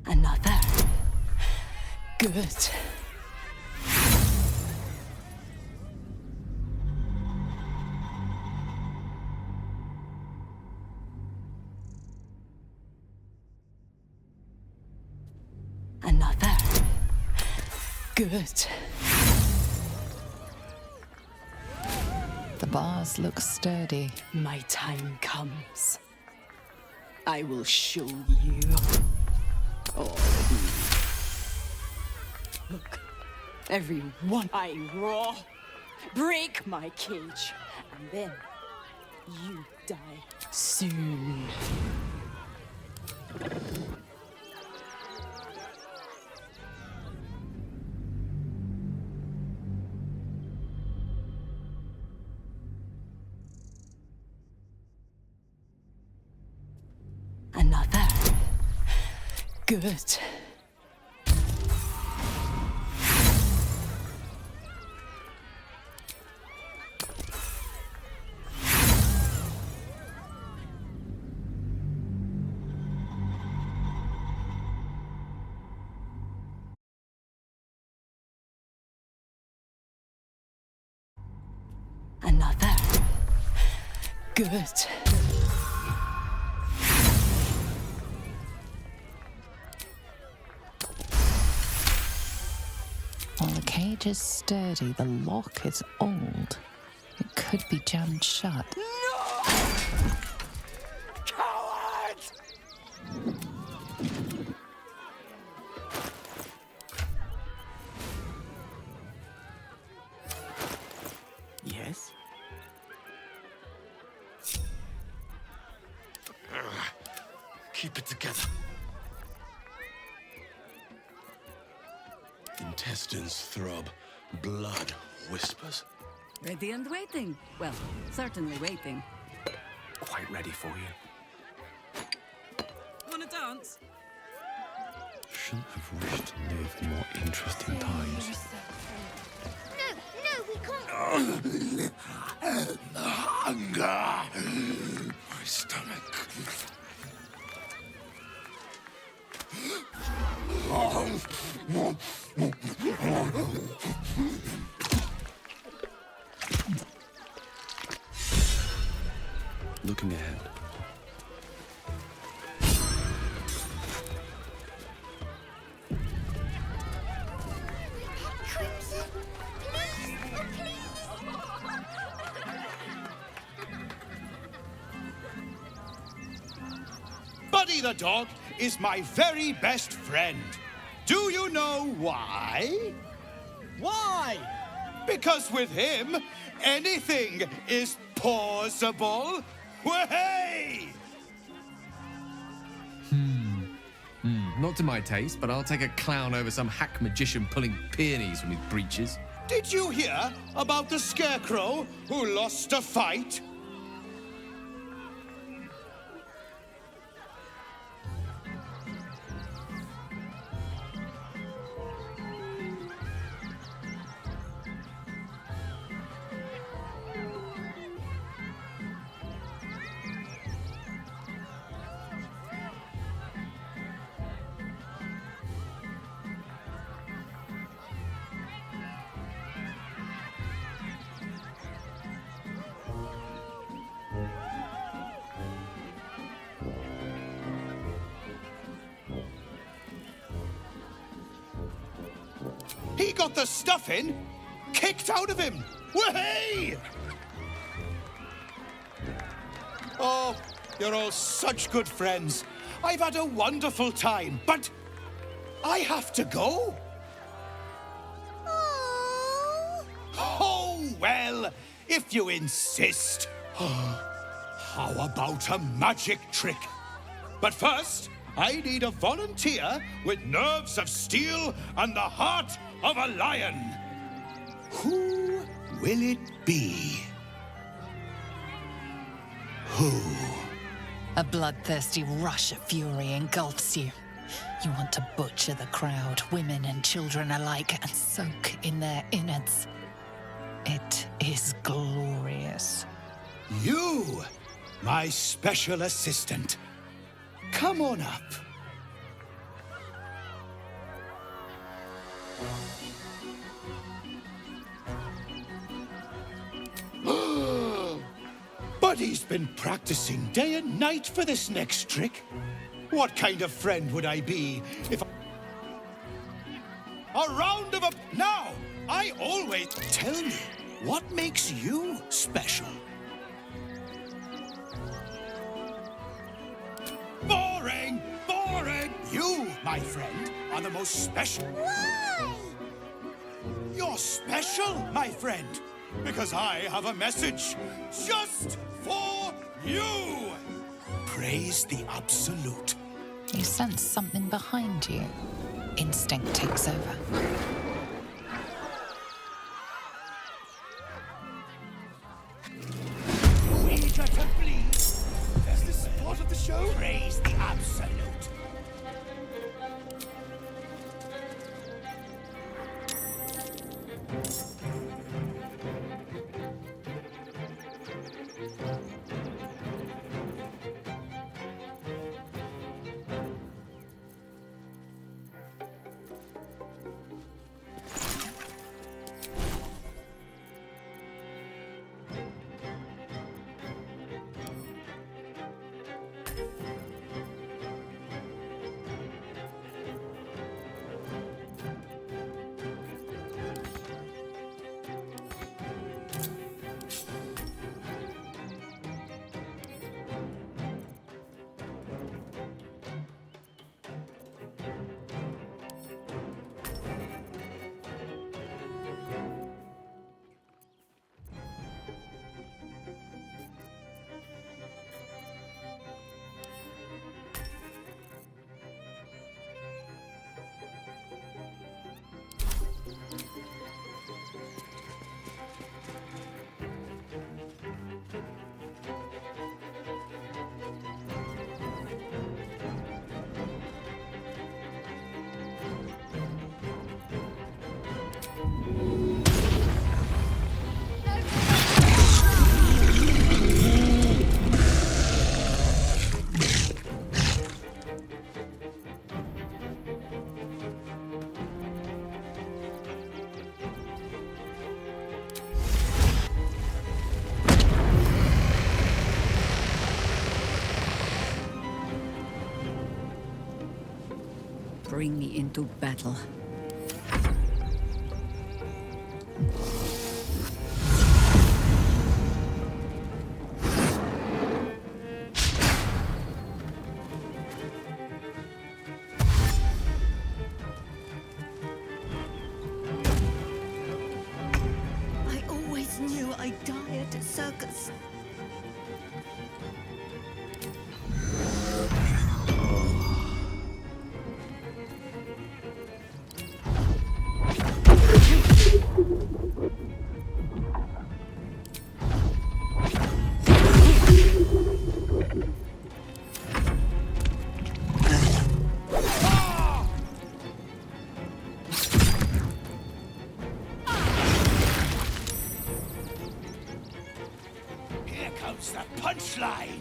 Another. Good. Another. Good. The bars look sturdy. My time comes. I will show you. All of me. Look, everyone I raw. Break my cage, and then you die soon. Another. Good. Another. Good. While the cage is sturdy, the lock is old. It could be jammed shut. Yes? Keep it together. Intestines throb, blood whispers. Ready and waiting. Well, certainly waiting. quite ready for you. Wanna dance? Shouldn't have wished to live in more interesting times. No, we can't. Hunger! My stomach. Looking ahead. Crimson, please, oh, please. Buddy the dog is my very best friend. Do you know why? Why? Because with him, anything is possible. Way! Not to my taste, but I'll take a clown over some hack magician pulling peonies from his breeches. Did you hear about the scarecrow who lost a fight? He got the stuffing kicked out of him. Way! Oh, you're all such good friends. I've had a wonderful time, but I have to go. Oh, well, if you insist. How about a magic trick? But first, I need a volunteer with nerves of steel and the heart of a lion. Who will it be? Who? A bloodthirsty rush of fury engulfs you. You want to butcher the crowd, women and children alike, and soak in their innards. It is glorious. You, my special assistant. Come on up. Buddy's been practicing day and night for this next trick. What kind of friend would I be if... A round of Now, I always... Tell me, what makes you special? Boring! Boring! You, my friend, are the most special. Why? You're special, my friend, because I have a message just for you. Praise the Absolute. You sense something behind you. Instinct takes over. Eager to bleed. That's the spot of the show. Praise the Absolute. bring me into battle. I always knew I'd die at a circus. Here comes the punchline.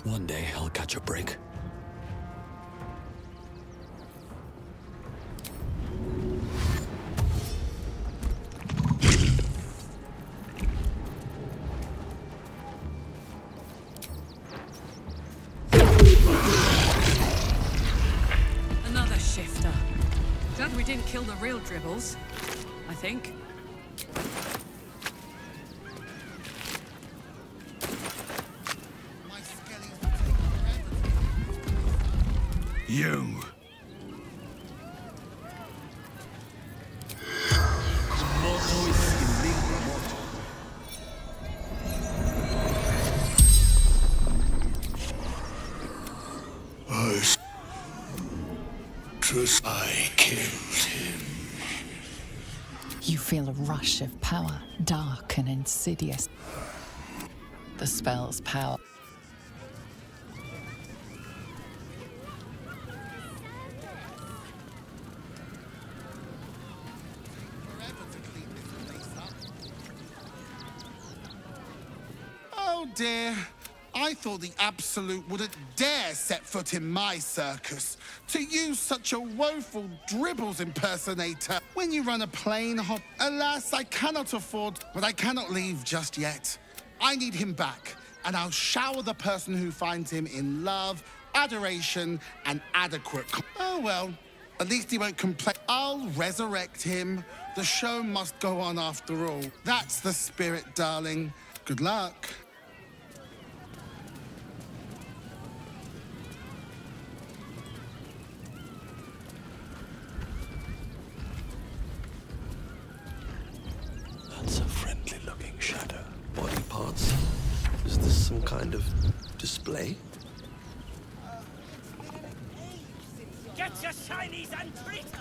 One day I'll catch a break. Another shifter. Glad we didn't kill the real dribbles, I think. You. I killed him. You feel a rush of power, dark and insidious. The spell's power. Oh dear. I thought the Absolute wouldn't dare set foot in my circus. To use such a woeful Dribbles impersonator when you run a plane hop. Alas, I cannot afford, but I cannot leave just yet. I need him back, and I'll shower the person who finds him in love, adoration, and adequate. Oh well, at least he won't complain. I'll resurrect him. The show must go on after all. That's the spirit, darling. Good luck. That's a friendly some kind of display? Get your shinies and treat 'em!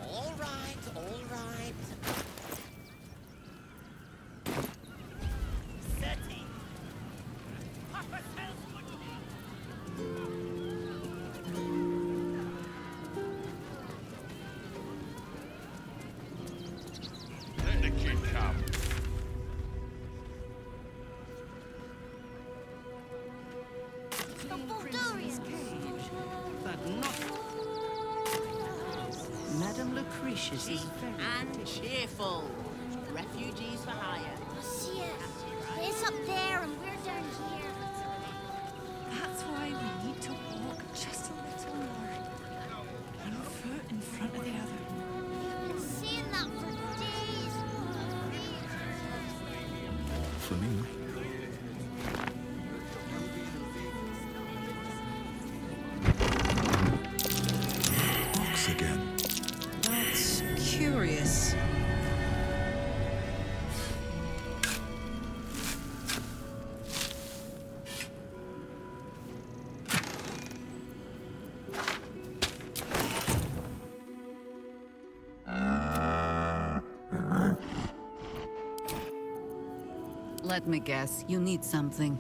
All right, all right. Seti! Papa tells what Let the kid come. But not. Madame Lucretius is very and cheerful. Refugees for hire. See it. It's up there and we're down here. That's why we need to walk just a little more. One foot in front of the other. I've been saying that for days. For me. Box again. That's curious. Let me guess, you need something.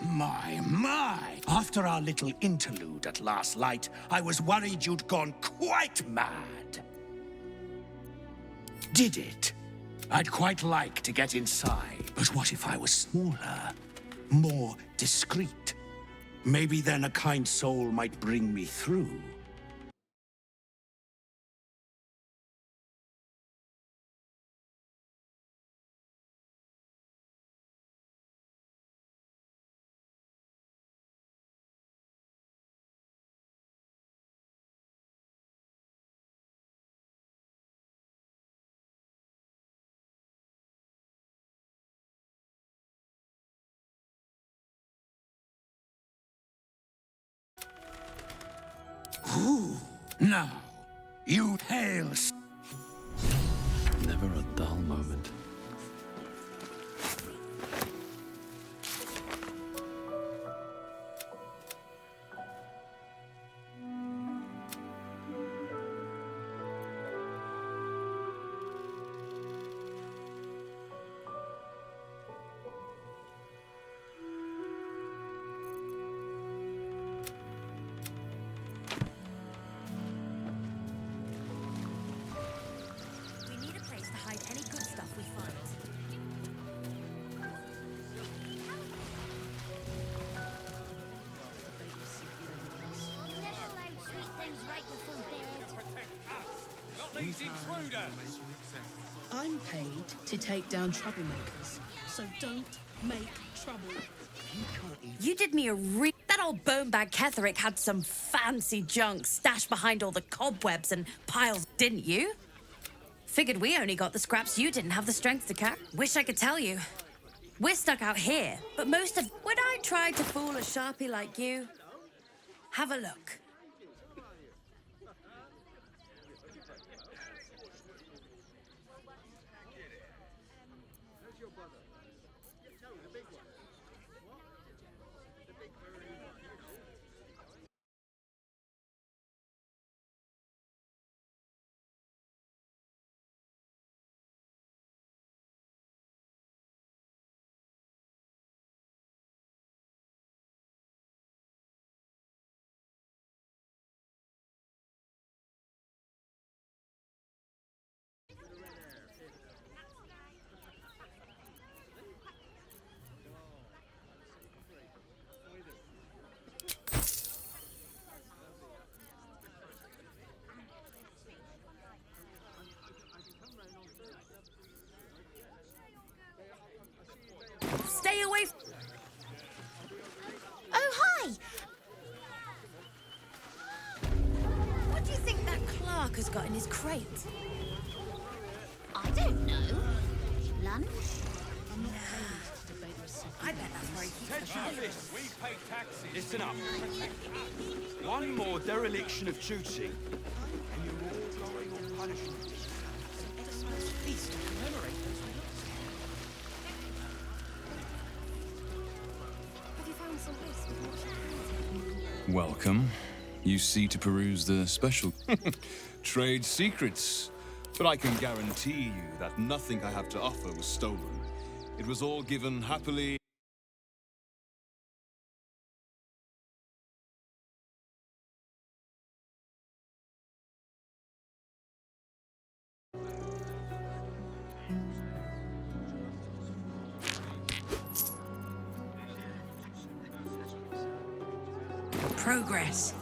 My! After our little interlude at last light, I was worried you'd gone quite mad. Did it? I'd quite like to get inside. But what if I was smaller? More discreet? Maybe then a kind soul might bring me through. Ooh, now, you hail. Never a dull moment. We need a place to hide any good stuff we find. Never allow sweet things right before bed. Not these intruders! I'm paid to take down troublemakers, so don't make trouble. You did me a That old bonebag Ketherick had some fancy junk stashed behind all the cobwebs and piles, didn't you? Figured we only got the scraps you didn't have the strength to carry. Wish I could tell you. We're stuck out here, but most of... When I tried to fool a sharpie like you, have a look. Stay away. Oh, hi! What do you think that Clark has got in his crate? I don't know. Lunch? I bet that's where he keeps the Attention, fire. fists. We pay taxes. Listen up. One more dereliction of duty, and you're all going on punishment. Feast to commemorate those Have you found some place with Welcome. You see to peruse the special trade secrets. But I can guarantee you that nothing I have to offer was stolen. It was all given happily. progress.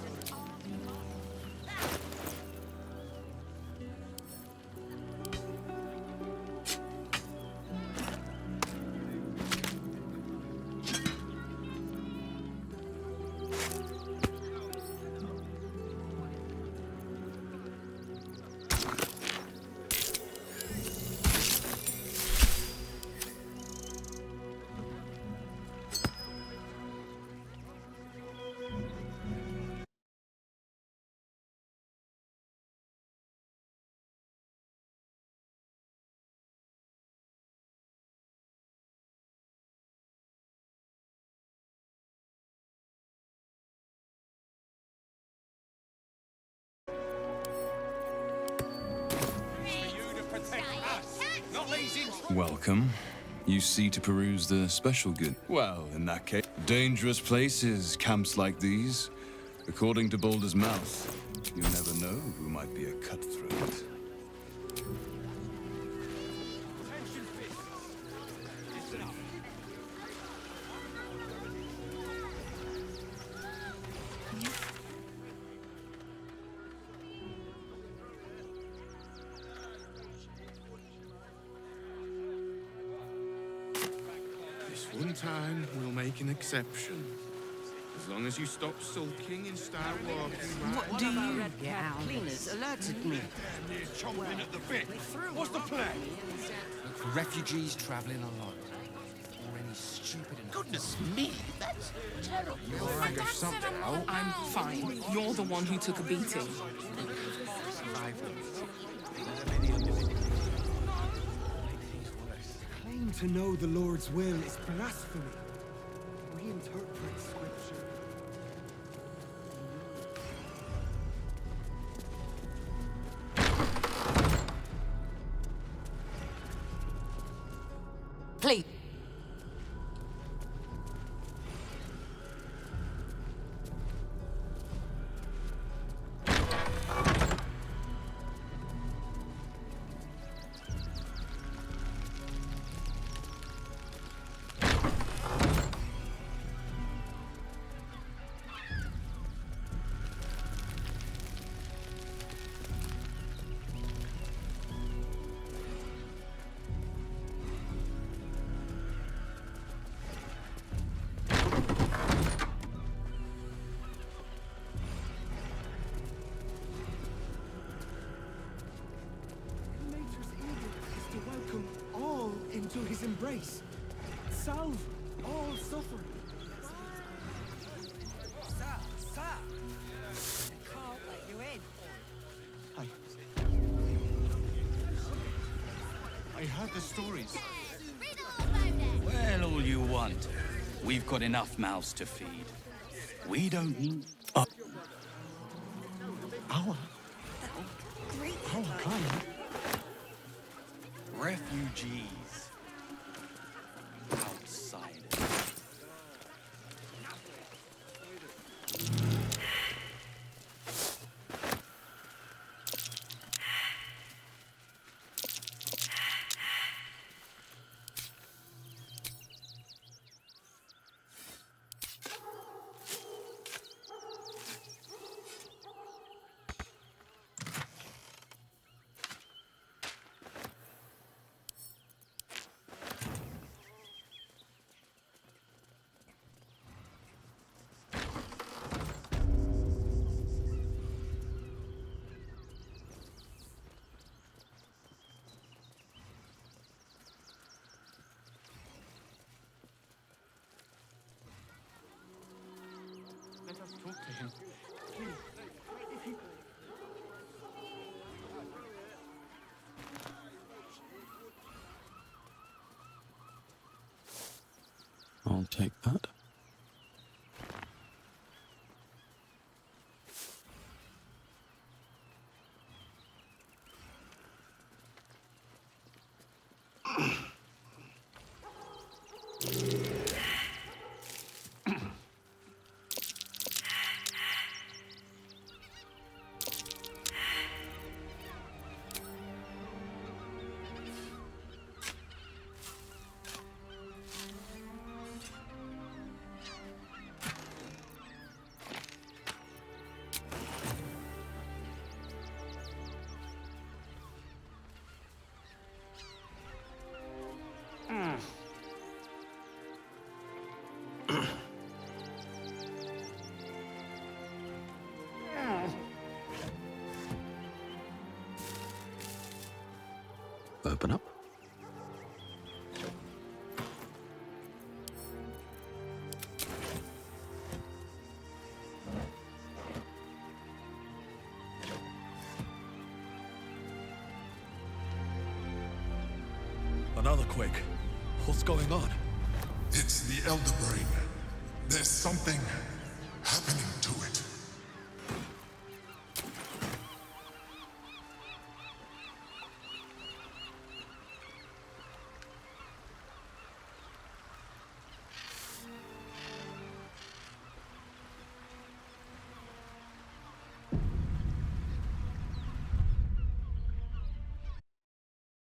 Welcome. You see to peruse the special good. Well, in that case, dangerous places, camps like these. According to Boulder's Mouth, you never know who might be a cutthroat. This one time, we'll make an exception. As long as you stop sulking and start walking. What do you get out? Cleaners alerted me. They're chomping at the bit. What's the plan? Look for refugees traveling alone. Or any stupid and... Goodness me, that's terrible. You're under something. Oh, I'm fine. You're the one who took a beating. Claim to know the Lord's will is blasphemy. Reinterpret scripture. Please. Nature's edict is to welcome all into his embrace. Salve all suffering. Sir! I can't let you in. I heard the stories. Well, all you want. We've got enough mouths to feed. We don't need... Our kind. Refugees. Outsiders. take that. Open up. Another quake. What's going on? It's the Elder Brain. There's something happening to it.